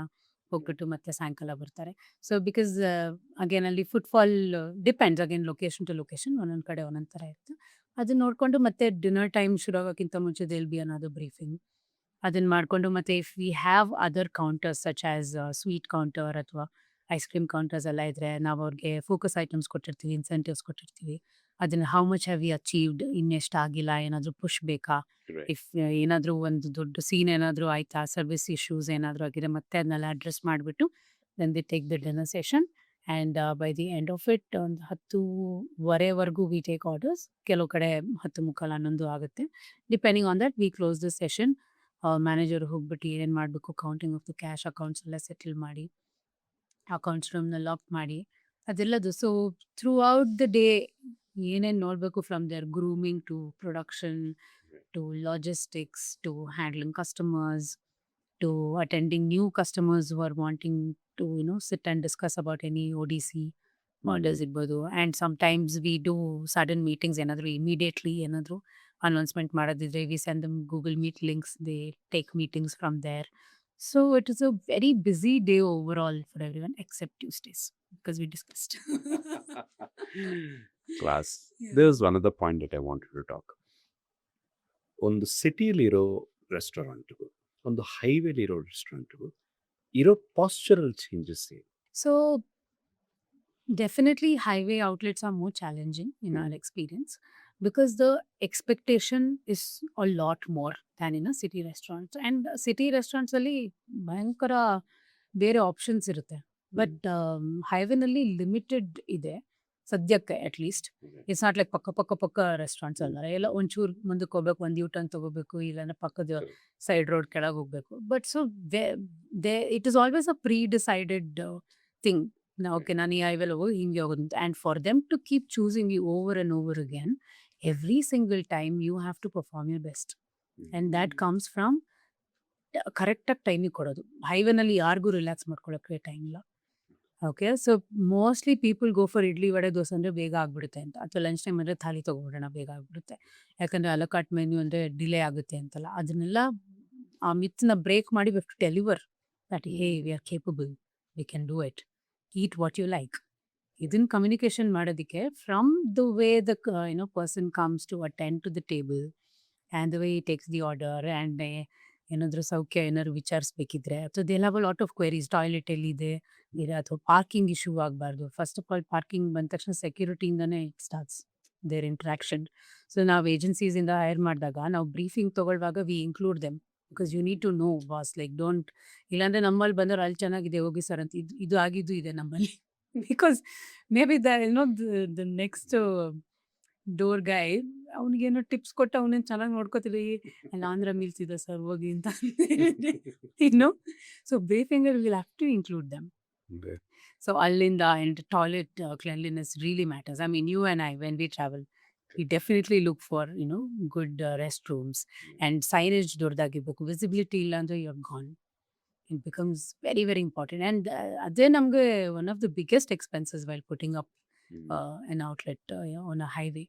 ಹೋಗ್ಬಿಟ್ಟು ಮತ್ತೆ ಸಾಯಂಕಾಲ ಬರ್ತಾರೆ. ಸೊ ಬಿಕಾಸ್ ಅಗೇನ್ ಅಲ್ಲಿ footfall depends, again location to location, ಒಂದೊಂದು ಕಡೆ ಒಂದೊಂದು ಥರ ಇರುತ್ತೆ. ಅದನ್ನ ನೋಡಿಕೊಂಡು ಮತ್ತೆ ಡಿನ್ನರ್ ಟೈಮ್ ಶುರು ಆಗೋಕ್ಕಿಂತ ಮುಂಚೆ ದೇಲ್ ಬಿ ಅನ್ನೋದು ಬ್ರೀಫಿಂಗ್. ಅದನ್ನು ಮಾಡಿಕೊಂಡು ಮತ್ತೆ if we have other counters such as sweet counter ಅಥವಾ ಐಸ್ ಕ್ರೀಮ್ ಕೌಂಟರ್ಸ್ ಎಲ್ಲ ಇದ್ದರೆ ನಾವು ಅವ್ರಿಗೆ ಫೋಕಸ್ ಐಟಮ್ಸ್ ಕೊಟ್ಟಿರ್ತೀವಿ, ಇನ್ಸೆಂಟಿವ್ಸ್ ಕೊಟ್ಟಿರ್ತೀವಿ. ಅದನ್ನು how much have we achieved, ಇನ್ನೆಷ್ಟು ಆಗಿಲ್ಲ, ಏನಾದರೂ ಪುಷ್ ಬೇಕಾ, ಇಫ್ ಏನಾದರೂ ಒಂದು ದೊಡ್ಡ ಸೀನ್ ಏನಾದರೂ ಆಯಿತಾ, ಸರ್ವಿಸ್ ಇಶ್ಯೂಸ್ ಏನಾದರೂ ಆಗಿದೆ, ಮತ್ತೆ ಅದನ್ನೆಲ್ಲ ಅಡ್ರೆಸ್ ಮಾಡಿಬಿಟ್ಟು then the take the dinner session. And by the end of it ಒಂದು 10:15ವರೆಗೂ ವಿ ಟೇಕ್ ಆರ್ಡರ್ಸ್. ಕೆಲವು ಕಡೆ 10:45-11 ಆಗುತ್ತೆ. Depending on that we close the session. Manager ಹೋಗ್ಬಿಟ್ಟು ಏನೇನು ಮಾಡಬೇಕು, counting of the cash, accounts ಎಲ್ಲ ಸೆಟಲ್ ಮಾಡಿ, ಅಕೌಂಟ್ಸ್ ರೂಮ್ನ ಲಾಕ್ ಮಾಡಿ ಅದೆಲ್ಲದು. So throughout the day ಏನೇನು ನೋಡಬೇಕು, from there grooming to production to logistics to handling customers to attending new customers ಹು are wanting to sit and discuss about any ODC matters ಇರ್ಬೋದು. And sometimes we do sudden meetings, ಏನಾದರೂ immediately ಏನಾದರೂ announcement ಮಾಡೋದಿದ್ರೆ we send them Google Meet links, they take meetings from there. So it is a very busy day overall for everyone except Tuesdays because we discussed. Class. Yeah. There's one of the point that I wanted to talk. ಒಂದು ಸಿಟಿಲಿರೋ ರೆಸ್ಟೋರೆಂಟ್ಗೂ ಒಂದು ಹೈವೇಲಿರೋ ರೆಸ್ಟೋರೆಂಟ್ಗೂ ಇರೋ pastoral changes ಏನು? So definitely highway outlets are more challenging in our experience because the expectation is a lot more than in a city restaurant. And city restaurants ಅಲ್ಲಿ ಭಯಂಕರ ಬೇರೆ ಆಪ್ಷನ್ಸ್ ಇರುತ್ತೆ, ಬಟ್ ಹೈವೇನಲ್ಲಿ ಲಿಮಿಟೆಡ್ ಇದೆ ಸದ್ಯಕ್ಕೆ. At least it's not like ಪಕ್ಕ restaurants ಅಲ್ಲ, ಎಲ್ಲ ಒಂಚೂರು ಮುಂದಕ್ಕೆ ಹೋಗ್ಬೇಕು, ಒಂದು ಯೂಟರ್ನ್ ತಗೋಬೇಕು, ಇಲ್ಲ ಪಕ್ಕದ ಸೈಡ್ ರೋಡ್ ಕೆಳಗೆ ಹೋಗ್ಬೇಕು. But so it is always a pre decided thing. Okay ನಾನು ಈ ಹೈವೇಲಿ ಹೋಗಿ ಹಿಂಗೆ ಹೋಗೋದು ಅಂತ. And for them to keep choosing you over and over again every single time you have to perform your best. And that comes from ಕರೆಕ್ಟಾಗಿ ಟೈಮಿಗೆ ಕೊಡೋದು. ಹೈವೇನಲ್ಲಿ ಯಾರಿಗೂ ರಿಲ್ಯಾಕ್ಸ್ ಮಾಡ್ಕೊಳ್ಳೋಕ್ಕೆ ಟೈಮ್ ಇಲ್ಲ. Okay. So mostly people go for idli vada dosa ಅಂದರೆ ಬೇಗ ಆಗ್ಬಿಡುತ್ತೆ ಅಂತ, ಅಥವಾ ಲಂಚ್ ಟೈಮ್ ಅಂದರೆ ಥಾಲಿ ತೊಗೊಬಿಡೋಣ ಬೇಗ ಆಗ್ಬಿಡುತ್ತೆ. ಯಾಕಂದರೆ ಅಲಕಾಟ್ ಮೆನ್ಯೂ ಅಂದರೆ ಡಿಲೇ ಆಗುತ್ತೆ ಅಂತಲ್ಲ, ಅದನ್ನೆಲ್ಲ ಆ ಮಿತ್ನ ಬ್ರೇಕ್ ಮಾಡಿ we have to deliver that hey we are capable, we can do it, eat what you like. ಇದನ್ನ ಕಮ್ಯುನಿಕೇಶನ್ ಮಾಡೋದಕ್ಕೆ from the way the person comes to attend to the table and the way he takes the order and ಏನಾದರೂ ಸೌಖ್ಯ ಏನಾದ್ರು ವಿಚಾರಿಸ್ಬೇಕಿದ್ರೆ, ಅಥವಾ they have a lot of queries, toilet ಎಲ್ಲಿದೆ ಇದೆ, ಅಥವಾ ಪಾರ್ಕಿಂಗ್ ಇಶ್ಯೂ ಆಗಬಾರ್ದು. ಫಸ್ಟ್ ಆಫ್ ಆಲ್ ಪಾರ್ಕಿಂಗ್ ಬಂದ ತಕ್ಷಣ ಸೆಕ್ಯೂರಿಟಿಯಿಂದನೇ it starts their interaction. So ನಾವು ಏಜೆನ್ಸೀಸಿಂದ ಹೈರ್ ಮಾಡಿದಾಗ ನಾವು ಬ್ರೀಫಿಂಗ್ ತೊಗೊಳ್ಳುವಾಗ we include them, because you need to know boss, like don't, ಇಲ್ಲಾಂದರೆ ನಮ್ಮಲ್ಲಿ ಬಂದವ್ರು ಅಲ್ಲಿ ಚೆನ್ನಾಗಿದೆ ಹೋಗಿ ಸರ್ ಅಂತ, ಇದು ಆಗಿದ್ದು ಇದೆ ನಮ್ಮಲ್ಲಿ. Because maybe the next door guy ಅವ್ನಿಗೇನೋ ಟಿಪ್ಸ್ ಕೊಟ್ಟು ಅವನೇನು ಚೆನ್ನಾಗಿ ನೋಡ್ಕೋತೀವಿ, ಅಲ್ಲಿ ಆಂಧ್ರ ಮೀಲ್ಸ್ ಇದೆ ಸರ್ ಹೋಗಿ ಅಂತ ಇನ್ನು. ಸೊ ಬ್ರೀಫಿಂಗಲ್ಲಿ will have to include them. So Allinda and toilet cleanliness really matters. I mean, you and I, when we travel, we definitely look for, good restrooms and signage ದೊಡ್ಡದಾಗಿರ್ಬೇಕು. Visibility ಇಲ್ಲ ಅಂದರೆ you're gone. It becomes very, very important. And ಅದೇ ನಮಗೆ one of the biggest expenses while putting up an outlet on a highway.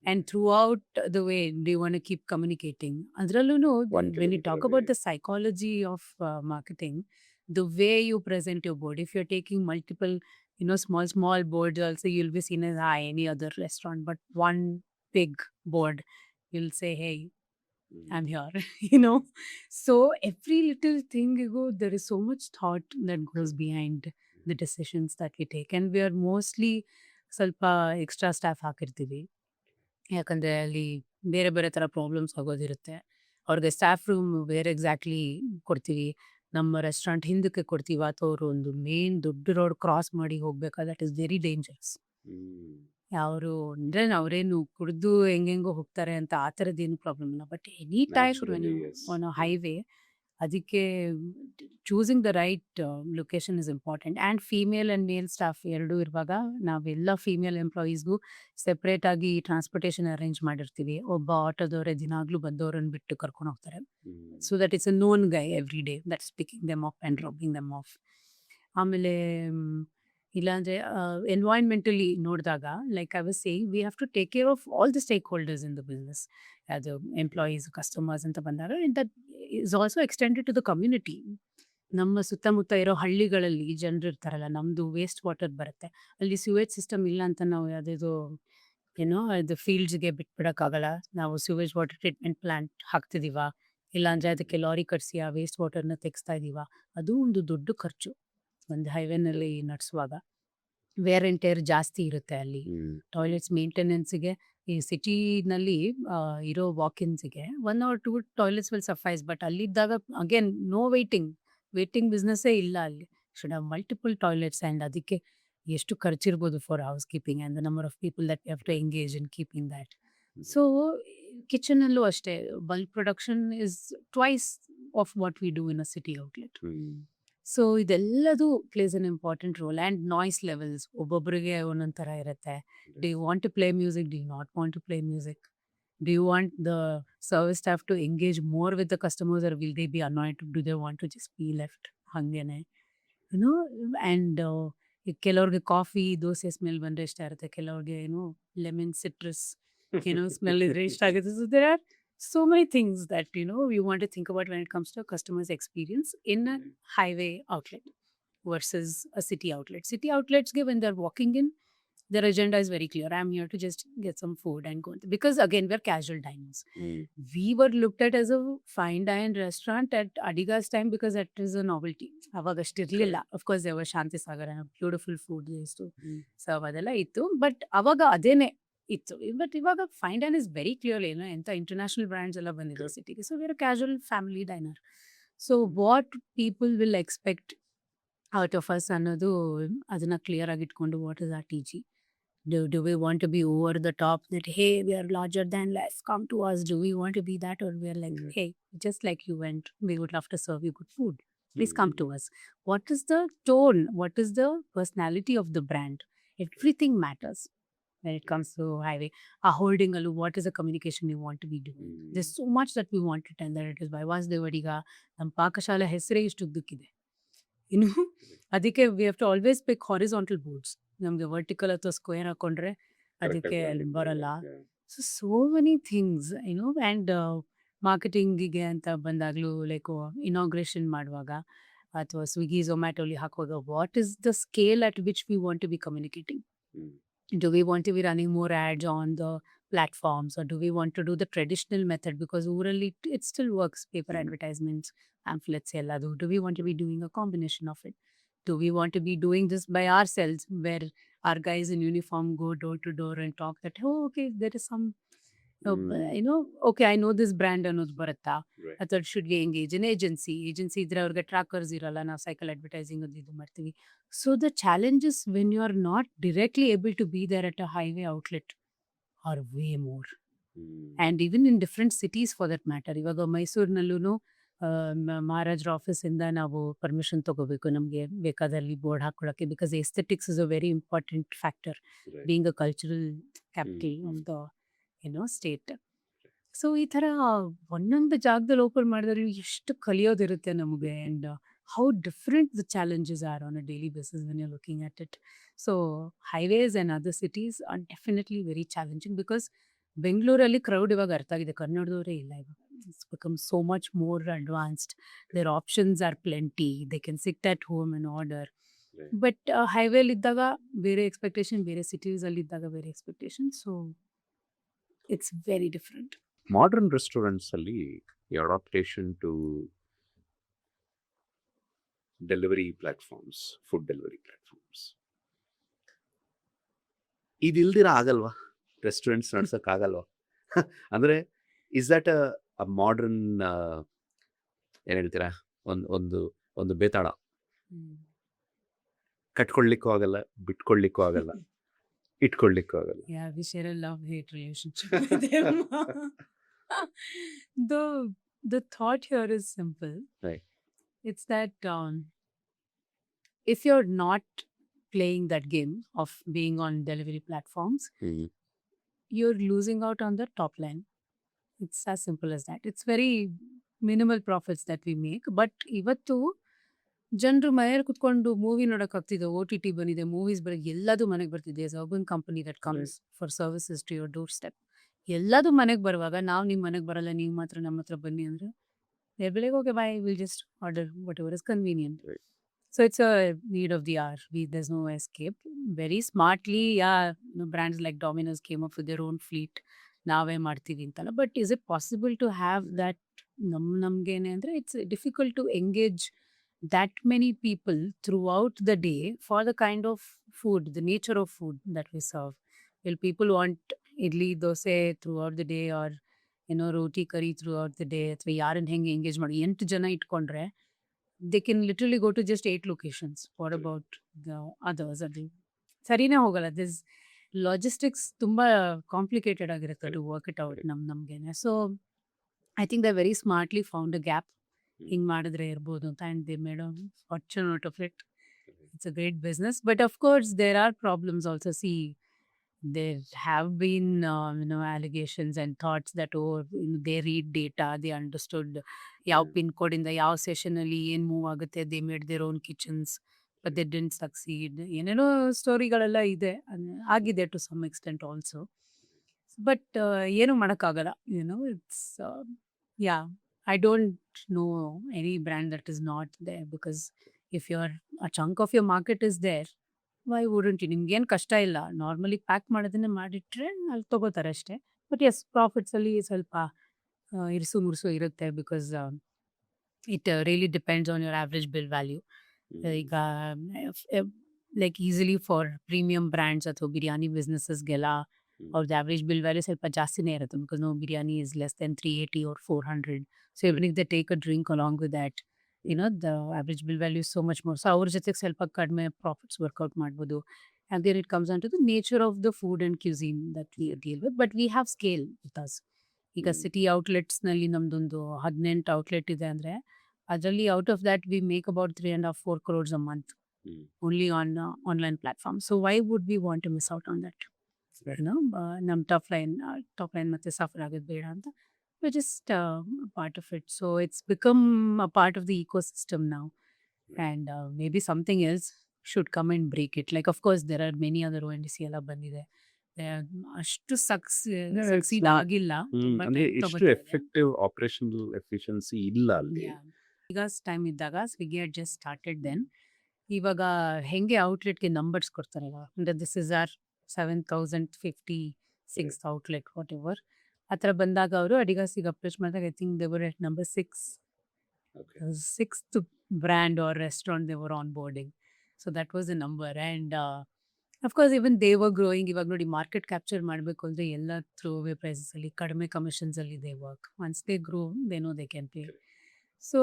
And throughout the way, do you want to keep communicating? Adrallu, One when you talk kilometer about away. the psychology of marketing, the way you present your board, if you're taking multiple, small boards also, you'll be seen as any other restaurant, but one big board, you'll say, hey, I'm here, So every little thing, there is so much thought that goes behind the decisions that we take. And we are mostly ಸ್ವಲ್ಪ extra staff ಹಾಕಿರ್ತೀವಿ, ಯಾಕಂದರೆ ಅಲ್ಲಿ ಬೇರೆ ಬೇರೆ ಥರ problems ಆಗೋದಿರುತ್ತೆ. ಅವ್ರಿಗೆ staff room ಬೇರೆ exactly ಕೊಡ್ತೀವಿ, ನಮ್ಮ ರೆಸ್ಟೋರೆಂಟ್ ಹಿಂದಕ್ಕೆ ಕೊಡ್ತೀವಿ, ಅಥವಾ ಅವರು ಒಂದು ಮೇನ್ ದೊಡ್ಡ ರೋಡ್ ಕ್ರಾಸ್ ಮಾಡಿ ಹೋಗ್ಬೇಕಾದ್ರೆ ದಟ್ ಇಸ್ ವೆರಿ ಡೇಂಜರಸ್. ಅವರು ಅಂದರೆ ಅವರೇನು ಕುಡಿದು ಹೆಂಗೆಂಗೋ ಹೋಗ್ತಾರೆ ಅಂತ ಆ ಥರದ್ದೇನು ಪ್ರಾಬ್ಲಮ್ ಇಲ್ಲ, but any time Naturally, yes. On a highway, ಅದಕ್ಕೆ choosing the right location is important. And female and male staff ಎರಡೂ ಇರುವಾಗ ನಾವೆಲ್ಲ ಫೀಮೇಲ್ ಎಂಪ್ಲಾಯೀಸ್ಗೂ ಸೆಪ್ರೇಟಾಗಿ ಟ್ರಾನ್ಸ್ಪೋರ್ಟೇಷನ್ ಅರೇಂಜ್ ಮಾಡಿರ್ತೀವಿ. ಒಬ್ಬ ಆಟೋದವರೇ ದಿನಾಗಲೂ ಬಂದವರನ್ನು ಬಿಟ್ಟು ಕರ್ಕೊಂಡು ಹೋಗ್ತಾರೆ. So that it's a known guy every day that's picking them off and dropping them off. ಆಮೇಲೆ ಇಲ್ಲಾಂದರೆ ಎನ್ವೈರ್ನ್ಮೆಂಟಲಿ ನೋಡಿದಾಗ, like I was saying, we have to take care of all the stakeholders in the business. ಅದು employees, customers ಅಂತ ಬಂದಾಗ, that is also extended to the community. ನಮ್ಮ ಸುತ್ತಮುತ್ತ ಇರೋ ಹಳ್ಳಿಗಳಲ್ಲಿ ಜನರು ಇರ್ತಾರಲ್ಲ, ನಮ್ಮದು ವೇಸ್ಟ್ ವಾಟರ್ ಬರುತ್ತೆ, ಅಲ್ಲಿ ಸ್ಯೂವೇಜ್ ಸಿಸ್ಟಮ್ ಇಲ್ಲ ಅಂತ ನಾವು ಯಾವುದೇದು ಅದು ಫೀಲ್ಡ್ಸ್ಗೆ ಬಿಟ್ಬಿಡೋಕ್ಕಾಗಲ್ಲ. ನಾವು ಸ್ಯೂವೇಜ್ ವಾಟರ್ ಟ್ರೀಟ್ಮೆಂಟ್ ಪ್ಲ್ಯಾಂಟ್ ಹಾಕ್ತಿದ್ದೀವ, ಇಲ್ಲಾಂದರೆ ಅದಕ್ಕೆ ಲಾರಿ ಕಟ್ಸಿ ಆ ವೇಸ್ಟ್ ವಾಟರ್ನ ತೆಗೆಸ್ತಾ ಇದ್ದೀವ, ಅದು ಒಂದು ದೊಡ್ಡ ಖರ್ಚು ಒಂದು ಹೈವೇನಲ್ಲಿ ನಡೆಸುವಾಗ. ವೇರ್ ಆ್ಯಂಡ್ ಟೇರ್ ಜಾಸ್ತಿ ಇರುತ್ತೆ ಅಲ್ಲಿ. ಟಾಯ್ಲೆಟ್ಸ್ ಮೇಂಟೆನೆನ್ಸಿಗೆ ಈ ಸಿಟಿನಲ್ಲಿ ಇರೋ ವಾಕಿನ್ಸಿಗೆ 1 or 2 toilets will suffice, but ಅಲ್ಲಿದ್ದಾಗ ಅಗೇನ್ ನೋ ವೇಟಿಂಗ್ ಬಿಸ್ನೆಸ್ಸೇ ಇಲ್ಲ ಅಲ್ಲಿ. Should have multiple toilets, and ಅದಕ್ಕೆ ಎಷ್ಟು ಖರ್ಚಿರ್ಬೋದು for housekeeping and the number of people that you have to engage in keeping that. So ಕಿಚನಲ್ಲೂ ಅಷ್ಟೇ, bulk production is twice of what we do in a city outlet. So ಇದೆಲ್ಲದು plays an important role. And noise levels ಒಬ್ಬೊಬ್ಬರಿಗೆ ಒಂದೊಂದು ಥರ ಇರುತ್ತೆ. Do you want to play music, do you not want to play music? Do you want the service staff to engage more with the customers, are will they be annoyed? Do they want to just be left ಹಾಗೇನೆ? And ಕೆಲವ್ರಿಗೆ coffee dosa smell ಬಂದರೆ ಇಷ್ಟ ಇರುತ್ತೆ, ಕೆಲವ್ರಿಗೆ lemon citrus smell ಇದ್ರೆ ಇಷ್ಟ ಆಗುತ್ತೆ. So there are so many things that we want to think about when it comes to a customer's experience in a highway outlet versus a city outlet. City outlets, when they're walking in, their agenda is very clear. I'm here to just get some food and go. Because again, we're casual diners. We were looked at as a fine dine restaurant at Adiga's time because that is a novelty. Avagashtirilla. Of course, there was Shanti Sagar and beautiful food they used to serve adella ittu. But avaga adene ಇತ್ತು. But ಇವಾಗ fine dine is very clearly ಎಂಥ international brands ಎಲ್ಲ ಬಂದಿದೆ ಸಿಟಿಗೆ. So we're a casual family diner. So what people will expect out of us ಅನ್ನೋದು ಅದನ್ನು clear ಆಗಿ ಇಟ್ಕೊಂಡು, what is our T G? Do we want to be over the top that, hey, we are larger than life, come to us? Do we want to be that? Or we are like, hey, just like you went, we would love to serve you good food. Please come to us. What is the tone? What is the personality of the brand? Everything matters when it comes to highway. A holding aloo, what is the communication you want to be doing? There's so much that we want to tell, that it is by Vasudeva Adiga, ನಮ್ಮ ಪಾಕಶಾಲೆ ಹೆಸರೇ ಇಷ್ಟುದ್ದಕ್ಕಿದೆ. ಇನ್ನು ಅದಕ್ಕೆ we have to always pick horizontal boards. ನಮಗೆ vertical ಅಥವಾ square ಹಾಕೊಂಡ್ರೆ ಅದಕ್ಕೆ ಅಲ್ಲಿ ಬರಲ್ಲ. ಸೊ ಮೆನಿ ಥಿಂಗ್ಸ್ ಆ್ಯಂಡ್ ಮಾರ್ಕೆಟಿಂಗಿಗೆ ಅಂತ ಬಂದಾಗಲೂ ಲೈಕ್ ಇನಾಗ್ರೇಷನ್ ಮಾಡುವಾಗ ಅಥವಾ ಸ್ವಿಗ್ಗಿ ಝೊಮ್ಯಾಟೊಲಿ ಹಾಕುವಾಗ what is the scale at which we want to be communicating? Do we want to be running more ads on the platforms, or do we want to do the traditional method? Because orally it still works, paper advertisements, pamphlets, elladu. Do we want to be doing a combination of it? Do we want to be doing this by ourselves, where our guys in uniform go door to door and talk that, oh, okay, there is some, okay, I know this brand ಅನ್ನೋದು ಬರುತ್ತಾ? Right. ಅಥವಾ should we engage in agency ಇದ್ರೆ ಅವ್ರಿಗೆ trackers ಇರಲ್ಲ, ನಾವು cycle advertising ಅದು ಇದು ಮಾಡ್ತೀವಿ. So the challenges when you are not directly able to be there at a highway outlet are way more. And even in different cities for that matter. ಇವಾಗ ಮೈಸೂರಿನಲ್ಲೂ ಮಹಾರಾಜ್ರ ಆಫೀಸಿಂದ ನಾವು ಪರ್ಮಿಷನ್ ತಗೋಬೇಕು ನಮಗೆ ಬೇಕಾದಲ್ಲಿ ಬೋರ್ಡ್ ಹಾಕೊಳ್ಳೋಕ್ಕೆ, because aesthetics is a very important factor being a cultural capital of the state. So ಈ ಥರ ಒಂದೊಂದು ಜಾಗದಲ್ಲಿ ಓಪನ್ ಮಾಡಿದ್ರೆ ಎಷ್ಟು ಕಲಿಯೋದಿರುತ್ತೆ ನಮಗೆ, and how different the challenges are on a daily basis when you're looking at it. So highways and other cities are definitely very challenging because ಬೆಂಗಳೂರಲ್ಲಿ crowd ಇವಾಗ ಅರ್ಥ ಆಗಿದೆ, ಕನ್ನಡದವರೇ ಇಲ್ಲ ಇವಾಗ. It's become so much more advanced. Their options are plenty, they can sit at home and order. But ಹೈವೇಲಿದ್ದಾಗ ಬೇರೆ expectation, ಬೇರೆ ಸಿಟೀಸಲ್ಲಿದ್ದಾಗ ಬೇರೆ expectation. So it's very different. Modern restaurants ಅಲ್ಲಿ adaptation to delivery platforms, food delivery platforms, ಇದಿಲ್ದಿರ ಆಗಲ್ವಾ? Restaurants ನಡ್ಸೋಕ್ಕಾಗಲ್ವಾ? ಅಂದರೆ ಇಸ್ ದಟ್ ಅ ಮಾಡರ್ನ್ ಏನು ಹೇಳ್ತೀರಾ, ಒಂದು ಒಂದು ಬೇತಾಳ. ಕಟ್ಕೊಳ್ಳಿಕ್ಕೂ ಆಗಲ್ಲ, ಬಿಟ್ಕೊಳ್ಳಿಕ್ಕೂ ಆಗಲ್ಲ, ಇಟ್ಕೊಳ್ಳಿಕ್ಕೂ ಆಗಲ್ಲ. Yeah, we share a love-hate relationship with them. The thought here is simple. Right. It's that if you're not playing that game of being on delivery platforms, you're losing out on the top line. It's as simple as that. It's very minimal profits that we make. But ಇವತ್ತು ಜನರು ಮನೆಯಲ್ಲಿ ಕುತ್ಕೊಂಡು movie ನೋಡೋಕ್ಕಾಗ್ತಿದೆ, OTT ಬಂದಿದೆ, movies ಎಲ್ಲದು ಮನೆಗೆ ಬರ್ತಿದೆ. Urban Company that comes for services to your doorstep. ಎಲ್ಲದು ಮನೆಗೆ ಬರುವಾಗ ನಾವು ನಿಮ್ಮ ಮನೆಗೆ ಬರಲ್ಲ, ನೀವು ಮಾತ್ರ ನಮ್ಮ ಹತ್ರ ಬನ್ನಿ ಅಂದರೆ ಬೆಳಗ್ಗೆ okay bye, will just order whatever is convenient. So it's a need of the hour. There's no escape. Very smartly, brands like Domino's came up with their own fleet. ನಾವೇ ಮಾಡ್ತೀವಿ ಅಂತಲ್ಲ. But is it possible to have that? ನಮ್ಗೇನೆ ಅಂದರೆ it's difficult to engage that many people throughout the day for the kind of food, the nature of food that we serve. Will people want idli, dosa throughout the day, or roti curry throughout the day? ಅಥವಾ ಯಾರನ್ನ ಹೆಂಗೆ engage ಮಾಡಿ 8 ಜನ ಇಟ್ಕೊಂಡ್ರೆ they can literally go to just 8 locations. What about the others? ಅದು ಸರಿನೇ ಹೋಗಲ್ಲ. This logistics ತುಂಬ ಕಾಂಪ್ಲಿಕೇಟೆಡ್ ಆಗಿರುತ್ತೆ ಟು ವರ್ಕ್ ಇಟ್ ಔಟ್ ನಮ್ಗೇನೆ. So I think they very smartly found a gap. ಹಿಂಗೆ ಮಾಡಿದ್ರೆ ಇರ್ಬೋದು ಅಂತ, and they made a fortune out of it. It's a great business. But of course there are problems also. See there have been allegations and thoughts that they read data, they understood ಯಾವ pin ಕೋಡಿಂದ ಯಾವ ಸೆಷನಲ್ಲಿ ಏನು move ಆಗುತ್ತೆ, they made their own kitchens but they didn't succeed. ಏನೇನೋ ಸ್ಟೋರಿಗಳೆಲ್ಲ ಇದೆ, ಆಗಿದೆ to some extent also. But ಏನು ಮಾಡೋಕ್ಕಾಗಲ್ಲ. It's I don't know any brand that is not there, because if a chunk of your market is there, why wouldn't you? ನಿಮ್ಗೇನು ಕಷ್ಟ ಇಲ್ಲ, normally pack ಮಾಡೋದನ್ನೇ ಮಾಡಿಟ್ರೆ ಅಲ್ಲಿ ತೊಗೋತಾರೆ ಅಷ್ಟೇ. ಬಟ್ ಎಸ್, ಪ್ರಾಫಿಟ್ಸಲ್ಲಿ ಸ್ವಲ್ಪ ಇರಿಸು ಮುರಿಸು ಇರುತ್ತೆ, because it really depends on your average bill value. ಈಗ like easily for premium brands ಅಥವಾ ಬಿರಿಯಾನಿ ಬಿಸ್ನೆಸಸ್ಗೆಲ್ಲ ಅವ್ರದ್ದು ಆವ್ರೇಜ್ ಬಿಲ್ ವ್ಯಾಲ್ಯೂ ಸ್ವಲ್ಪ ಜಾಸ್ತಿನೇ ಇರುತ್ತೆ, because no biryani is less than 380 or 400. So even if they take a drink along with that, the average bill value is so much more. So ಅವ್ರ ಜೊತೆಗೆ ಸ್ವಲ್ಪ ಕಡಿಮೆ profits workout ಮಾಡ್ಬೋದು. And then it comes down to the nature of the food and cuisine that we deal with. But we have scale with us. ಈಗ city ಔಟ್ಲೆಟ್ಸ್ನಲ್ಲಿ ನಮ್ದೊಂದು 18 outlet ಇದೆ ಅಂದರೆ ಅದರಲ್ಲಿ out of that we make about 3.5-4 crores a month only on online platforms. So why would we want to miss out on that? ನಮ್ಮ top line ಮತ್ತೆ suffer ಆಗೋದು ಬೇಡ ಅಂತ. We're just a part of it. So it's become a part of the ecosystem now. and maybe something else should come and break it. Like, of course, there are many other ONDC ಎಲ್ಲ ಬಂದಿದೆ. ಅಷ್ಟು succeed not- ಆಗಿಲ್ಲ. but ಅಂದ್ರೆ ಎಷ್ಟು ತಗೋತಾ ಇದೆ. Effective operational efficiency ಇಲ್ಲ ಅಲ್ಲಿ. Yeah. ಈಗ ಟೈಮ್ ಇದ್ದಾಗ Swiggy had just started then. ಇವಾಗ ಹೆಂಗೆ ಔಟ್ಲೆಟ್ಗೆ ನಂಬರ್ಸ್ ಕೊಡ್ತಾರಲ್ಲ, ಅಂದ್ರೆ this is are 7,056 outlet whatever, ಆ ಥರ ಬಂದಾಗ ಅವರು ಅಡಿಗಾಸಿಗೆ ಅಪ್ರೋಚ್ ಮಾಡಿದಾಗ I think they were at number 6, sixth brand or restaurant they were onboarding. So that was the number. And of course, even they were growing. ಇವಾಗ ನೋಡಿ, market capture ಮಾಡಬೇಕು ಅಂದರೆ ಎಲ್ಲ ಥ್ರೂ ಅವೇ ಪ್ರೈಸಸ್ ಅಲ್ಲಿ, ಕಡಿಮೆ ಕಮಿಷನ್ಸ್ ಅಲ್ಲಿ they work. Once they grow they know they can pay. So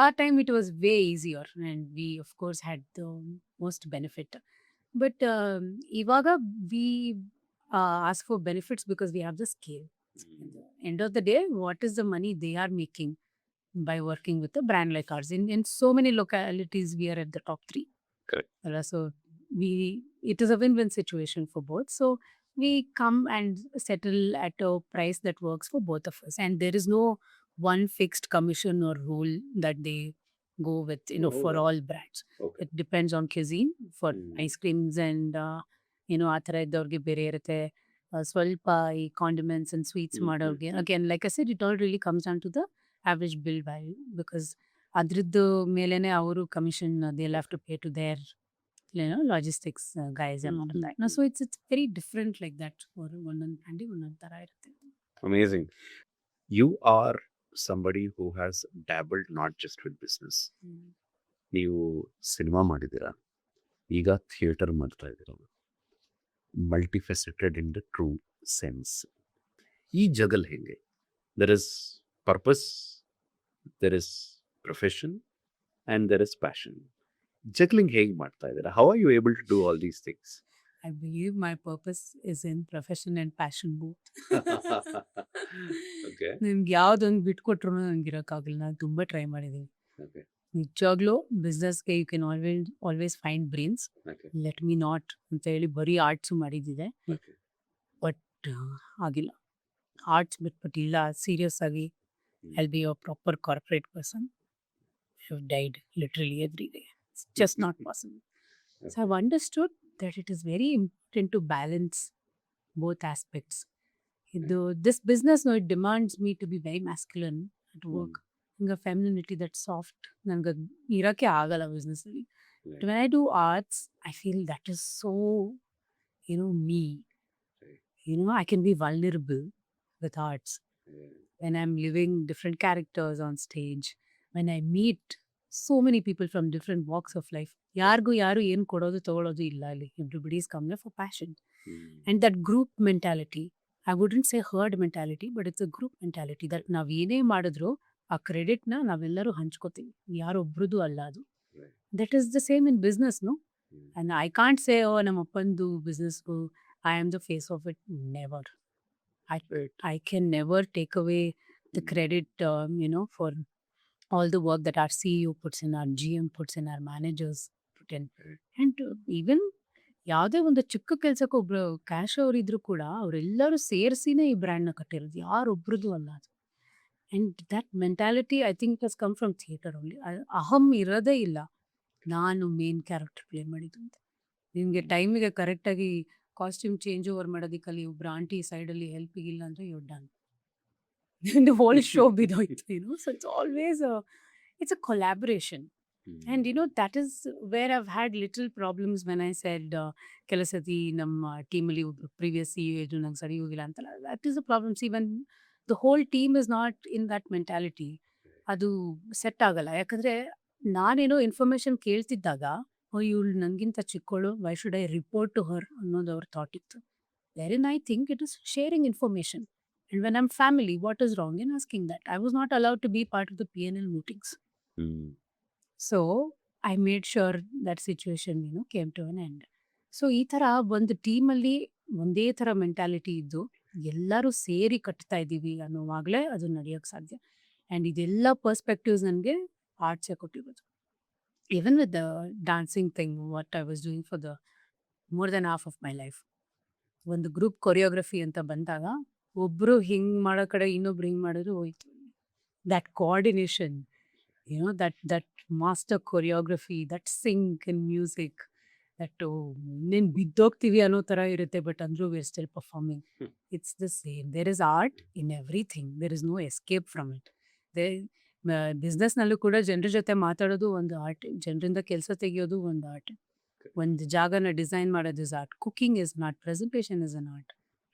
our time it was way easier, and we of course had the most benefit. But ivaga we ask for benefits because we have the scale. At the end of the day, what is the money they are making by working with a brand like ours? In so many localities, we are at the top 3. Correct. So it is a win-win situation for both. So we come and settle at a price that works for both of us, and there is no one fixed commission or rule that they go with, for all brands. Okay. It depends on cuisine. For Mm. ice creams and ಆ ಥರ ಇದ್ದವ್ರಿಗೆ ಬೇರೆ ಇರುತ್ತೆ. ಸ್ವಲ್ಪ ಈ condiments and sweets ಮಾಡೋರಿಗೆ again, like I said, it all really comes down to the average bill value, because ಅದ್ರದ್ದು ಮೇಲೇನೆ ಅವರು commission they have to pay to their logistics guys and all of that. So it's very different like that. ಒಂದೊಂದು ಬ್ರ್ಯಾಂಡಿಗೆ ಒಂದೊಂದು ಥರ ಇರುತ್ತೆ. Amazing. You are somebody who has dabbled not just with business. ನೀವು cinema ಮಾಡಿದ್ದೀರಾ, ಈಗ theatre ಮಾಡ್ತಾ ಇದ್ದೀರಾ. Multifaceted in the true sense. ಈ ಜಗಲ್ ಹೆಂಗೆ? There is purpose, there is profession and there is passion. Juggling ಹೇಗೆ ಮಾಡ್ತಾ ಇದ್ದೀರಾ? How are you able to do all these things? I believe my purpose is in profession and passion both. Okay. ನಿಮ್ಗೆ ಯಾವ್ದೊಂದು ಬಿಟ್ಕೊಟ್ರು ನಂಗೆ ಇರೋಕ್ಕಾಗಲ್ಲ. ನಾನು ತುಂಬ try ಮಾಡಿದ್ದೀನಿ. Okay. ನಿಜವಾಗ್ಲೂ ಬಿಸ್ನೆಸ್ಗೆ you can always find brains. Okay. Let me not ಅಂತ ಹೇಳಿ ಬರೀ ಆರ್ಟ್ಸು ಮಾಡಿದ್ದಿದೆ. Okay. ಬಟ್ ಆಗಿಲ್ಲ. ಆರ್ಟ್ಸ್ ಬಿಟ್ಬಿಟ್ಟು ಇಲ್ಲ, ಸೀರಿಯಸ್ ಆಗಿ I be a proper corporate person. I died literally every day. It's just not possible. So I've understood that it is very important to balance both aspects. This business, it demands me to be very masculine at work. Inga femininity, that's soft. Nanga irake agala business alli. But when I do arts, I feel that is so, me. I can be vulnerable with arts. When I'm living different characters on stage, when I meet so many people from different walks of life, ಯಾರಿಗೂ ಯಾರು ಏನು ಕೊಡೋದು ತಗೊಳ್ಳೋದು ಇಲ್ಲ ಅಲ್ಲಿ. Everybody is come for passion. And that group mentality, I wouldn't say heard mentality, but it's a group mentality that ನಾವು ಏನೇ ಮಾಡಿದ್ರು ಆ ಕ್ರೆಡಿಟ್ನ ನಾವೆಲ್ಲರೂ ಹಂಚ್ಕೋತೀವಿ, ಯಾರೊಬ್ರದ್ದು ಅಲ್ಲ ಅದು. That is the same in ಬಿಸ್ನೆಸ್ನು. ಆ್ಯಂಡ್ ಐ ಕಾಂಟ್ ಸೇ ನಮ್ಮ ಅಪ್ಪಂದು ಬಿಸ್ನೆಸ್ಗೂ I am the face of it. Never. I can never take away the credit, for all the work that our CEO puts in, our GM puts in, our managers put in. And even ಯಾವುದೇ ಒಂದು ಚಿಕ್ಕ ಕೆಲಸಕ್ಕೆ ಒಬ್ರು cash ಅವ್ರು ಇದ್ರು ಕೂಡ ಅವರೆಲ್ಲರೂ ಸೇರಿಸಿನೇ ಈ ಬ್ರ್ಯಾಂಡ್ನ ಕಟ್ಟಿರೋದು, ಯಾರೊಬ್ರದ್ದು ಅಲ್ಲ ಅದು. And that mentality I think has come from theatre only. ಅಹಂ ಇರೋದೇ ಇಲ್ಲ, ನಾನು ಮೇನ್ ಕ್ಯಾರೆಕ್ಟರ್ ಪ್ಲೇ ಮಾಡಿದ್ದು ಅಂತ. ನಿಮಗೆ ಟೈಮಿಗೆ ಕರೆಕ್ಟಾಗಿ ಕಾಸ್ಟ್ಯೂಮ್ ಚೇಂಜ್ ಓವರ್ ಮಾಡೋದಕ್ಕಲ್ಲಿ ಒಬ್ರು ಆಂಟಿ ಸೈಡಲ್ಲಿ ಹೆಲ್ಪಿಗಿಲ್ಲ ಅಂದರೆ you done. The whole show bidoitu, so it's a collaboration. And that is where I've had little problems when I said kelasati namma team alli previous CEO nange sari hogilla antala. That is a problem. See, when the whole team is not in that mentality, adu set agalla. Yakandre ನಾನೇನೋ information ಕೇಳ್ತಿದ್ದಾಗ, ಇವಳು ನನಗಿಂತ ಚಿಕ್ಕವಳು, why should I report to her ಅನ್ನೋದು ಅವ್ರ thought ಇತ್ತು. Therein I think it is sharing information. And when I'm family, what is wrong in asking that? I was not allowed to be part of the P&L meetings. So I made sure that situation, came to an end. So ಈ ಥರ ಒಂದು ಟೀಮಲ್ಲಿ ಒಂದೇ ಥರ mentality ಇದ್ದು ಎಲ್ಲರೂ ಸೇರಿ ಕಟ್ತಾ ಇದ್ದೀವಿ ಅನ್ನೋವಾಗಲೇ ಅದು ನಡೆಯೋಕ್ಕೆ ಸಾಧ್ಯ. ಆ್ಯಂಡ್ ಇದೆಲ್ಲ ಪರ್ಸ್ಪೆಕ್ಟಿವ್ಸ್ ನನಗೆ ಆರ್ಟ್ಸೇ ಕೊಟ್ಟಿರೋದು. Even with the dancing thing, what I was doing for the more than half of my life. ಒಂದು ಗ್ರೂಪ್ ಕೊರಿಯೋಗ್ರಫಿ ಅಂತ ಬಂದಾಗ ಒಬ್ಬರು ಹಿಂಗೆ ಮಾಡೋ ಕಡೆ ಇನ್ನೊಬ್ರು ಹಿಂಗೆ ಮಾಡಿದ್ರು ಹೋಯ್ತು. That coordination that master choreography, that sync in music, that ನೀನ್ ಬಿದ್ದೋಗ್ತೀವಿ ಅನ್ನೋ ಥರ ಇರುತ್ತೆ, ಬಟ್ ಅಂದ್ರೂ we are still performing. Hmm. It's the same. There is art in everything. There is no escape from it. They ಬಿಸ್ನೆಸ್ನಲ್ಲೂ ಕೂಡ ಜನರ ಜೊತೆ ಮಾತಾಡೋದು ಒಂದು ಆರ್ಟ್, ಜನರಿಂದ ಕೆಲಸ ತೆಗಿಯೋದು ಒಂದು ಆರ್ಟ್, ಒಂದು ಜಾಗನ ಡಿಸೈನ್ ಮಾಡೋದು is art, cooking is not, presentation is an art.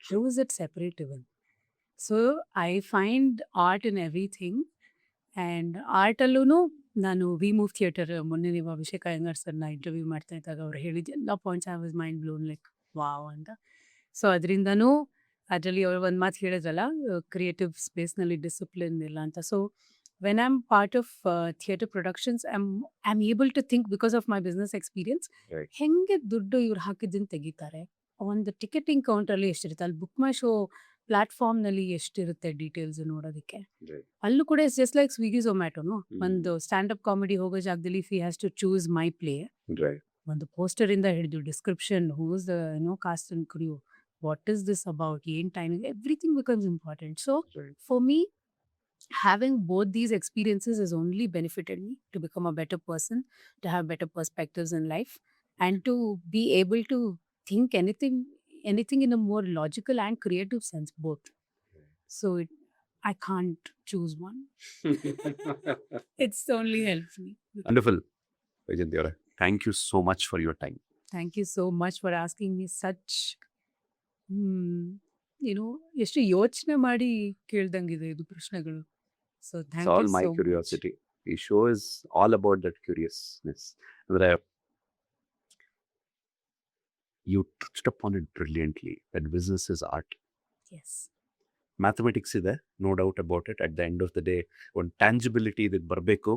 How is it separate even? So I find art in everything. And ಆರ್ಟಲ್ಲೂ ನಾನು ವಿ ಮೂವ್ ಥಿಯೇಟರ್ ಮೊನ್ನೆ ನೀವು ಅಭಿಷೇಕ್ ಅಯ್ಯಂಗಾರ್ ಸರ್ನ ಇಂಟರ್ವ್ಯೂ ಮಾಡ್ತಾ ಇದ್ದಾಗ ಅವ್ರು ಹೇಳಿದ ಎಲ್ಲ points I was mind blown, like wow ಅಂತ. ಸೊ ಅದರಿಂದನೂ ಅದರಲ್ಲಿ ಅವ್ರು ಒಂದು ಮಾತು ಹೇಳಿದ್ರಲ್ಲ, ಕ್ರಿಯೇಟಿವ್ ಸ್ಪೇಸ್ನಲ್ಲಿ ಡಿಸಿಪ್ಲಿನ್ ಇಲ್ಲ ಅಂತ. So when I am part of theatre productions, I am able to think because of my business experience, Right. ಹೆಂಗೆ ದುಡ್ಡು ಇವ್ರು ಹಾಕಿದ್ದನ್ನು ತೆಗಿತಾರೆ, ಒಂದು ಟಿಕೆಟಿಂಗ್ ಕೌಂಟ್ರಲ್ಲಿ ಎಷ್ಟಿರುತ್ತೆ, ಅಲ್ಲಿ ಬುಕ್ ಮೈ ಶೋ ಪ್ಲಾಟ್ಫಾರ್ಮ್ನಲ್ಲಿ ಎಷ್ಟಿರುತ್ತೆ ಡೀಟೇಲ್ಸ್ ನೋಡೋದಕ್ಕೆ. Right. ಅಲ್ಲೂ ಕೂಡ ಇಟ್ಸ್ ಜಸ್ಟ್ ಲೈಕ್ ಸ್ವಿಗ್ಗಿ ಝೊಮ್ಯಾಟೋನು. ಹ್ಮ್. ಒಂದು ಸ್ಟ್ಯಾಂಡಪ್ ಕಾಮಿಡಿ ಹೋಗೋ ಜಾಗದಲ್ಲಿ if he has to choose my play, Right. ಒಂದು ಪೋಸ್ಟರಿಂದ ಹಿಡಿದು description, who's the cast and crew, what is this about, ಏನು timing, everything becomes important. So Right. For me, having both these experiences has only benefited me to become a better person, to have better perspectives in life, and to be able to think anything in a more logical and creative sense, both. So I can't choose one. It's only helped me. Wonderful Vaijayanti ಅವರೇ, thank you so much for your time. Thank you so much for asking me such, ಎಷ್ಟು ಯೋಚನೆ ಮಾಡಿ ಕೇಳ್ದಂಗಿದೆ ಇದು ಪ್ರಶ್ನೆಗಳು. So It's thank all you my so much. curiosity. The show is all about that curiousness. ಅಂದ್ರೆ you touched upon it brilliantly, that business is art. Yes. Mathematics ಇದೆ, no doubt about it. At the end of the day ಒಂದು tangibility ಇದಕ್ಕೆ ಬರಬೇಕು,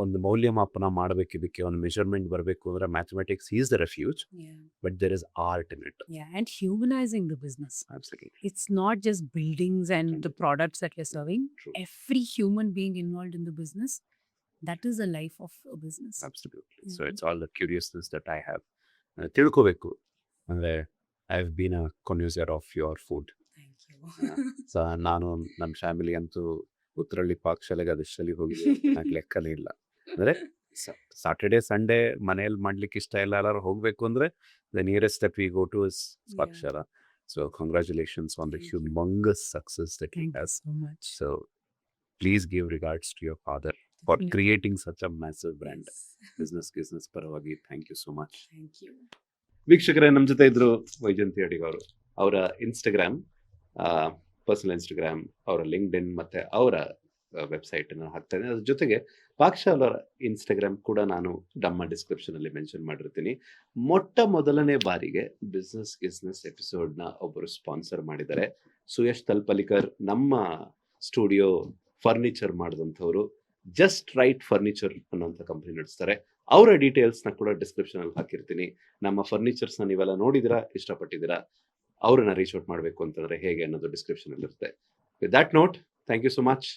ಒಂದು ಮೌಲ್ಯಮಾಪನ ಮಾಡಬೇಕು, ಇದಕ್ಕೆ ಒಂದು ಮೆಷರ್ಮೆಂಟ್ ಬರಬೇಕು ಅಂದರೆ mathematics is the refuge, Yeah. But there is art in it. Yeah. And humanizing the business. Absolutely. It's not just buildings and the products that you're serving. True. Every human being involved in the business, that is the life of a business. Absolutely. So Mhm. it's all the curiousness that I have. ತಿಳ್ಕೋಬೇಕು ಅಂದರೆ I have been a consumer of your food. Thank you. So ನಾನು ನನ್ನ family ಅಂತೂ ಉತ್ತರಳ್ಳಿ ಪಾಕಶಾಲೆಗೆ ಅದಷ್ಟಲ್ಲಿ ಹೋಗಿದ್ವಿ, ನನಗೆ ಲೆಕ್ಕನೇ ಇಲ್ಲ. ಅಂದರೆ ಸಾಟರ್ಡೆ ಸಂಡೇ ಮನೆಯಲ್ಲಿ ಮಾಡ್ಲಿಕ್ಕೆ ಇಷ್ಟ ಇಲ್ಲ, ಎಲ್ಲರೂ ಹೋಗಬೇಕು ಅಂದರೆ the nearest that we go to is Pakashala. So congratulations on the Thank you. Humongous success that he Thank you has. so much. So please give regards to your father for Definitely. creating such a massive brand. Yes. Business ಪರವಾಗಿ thank you so much. Thank you. ವೀಕ್ಷಕರೇ, ನಮ್ಮ ಜೊತೆ ಇದ್ರು ವೈಜಂತಿ ಅಡಿಗ ಅವರು. ಅವರ Instagram, personal Instagram, ಅವರ LinkedIn ಮತ್ತೆ ಅವರ ವೆಬ್ಸೈಟ್ ಅನ್ನು ಹಾಕ್ತಾನೆ. ಅದ್ರ ಜೊತೆಗೆ ಪಾಕಶಾಲ ಅವರ ಇನ್ಸ್ಟಾಗ್ರಾಮ್ ಕೂಡ ನಾನು ನಮ್ಮ ಡಿಸ್ಕ್ರಿಪ್ಷನ್ ಅಲ್ಲಿ ಮೆನ್ಷನ್ ಮಾಡಿರ್ತೀನಿ. ಮೊದಲನೇ ಬಾರಿಗೆ ಬಿಸ್ನೆಸ್ ಎಪಿಸೋಡ್ನ ಒಬ್ಬರು ಸ್ಪಾನ್ಸರ್ ಮಾಡಿದ್ದಾರೆ. ಸುಯಶ್ ತಲ್ಪಲಿಕರ್, ನಮ್ಮ ಸ್ಟುಡಿಯೋ ಫರ್ನಿಚರ್ ಮಾಡಿದಂಥವ್ರು. ಜಸ್ಟ್ ರೈಟ್ ಫರ್ನಿಚರ್ ಅನ್ನೋಂಥ ಕಂಪ್ನಿ ನಡೆಸ್ತಾರೆ. ಅವರ ಡೀಟೇಲ್ಸ್ನ ಕೂಡ ಡಿಸ್ಕ್ರಿಪ್ಷನ್ ಅಲ್ಲಿ ಹಾಕಿರ್ತೀನಿ. ನಮ್ಮ ಫರ್ನಿಚರ್ಸ್ನ ನೀವೆಲ್ಲ ನೋಡಿದಿರಾ, ಇಷ್ಟಪಟ್ಟಿದ್ದೀರಾ, ಅವ್ರನ್ನ ರೀಚ್ ಔಟ್ ಮಾಡಬೇಕು ಅಂತಂದ್ರೆ ಹೇಗೆ ಅನ್ನೋದು ಡಿಸ್ಕ್ರಿಪ್ಷನ್ ಅಲ್ಲಿ ಇರುತ್ತೆ. With that note, thank you so much.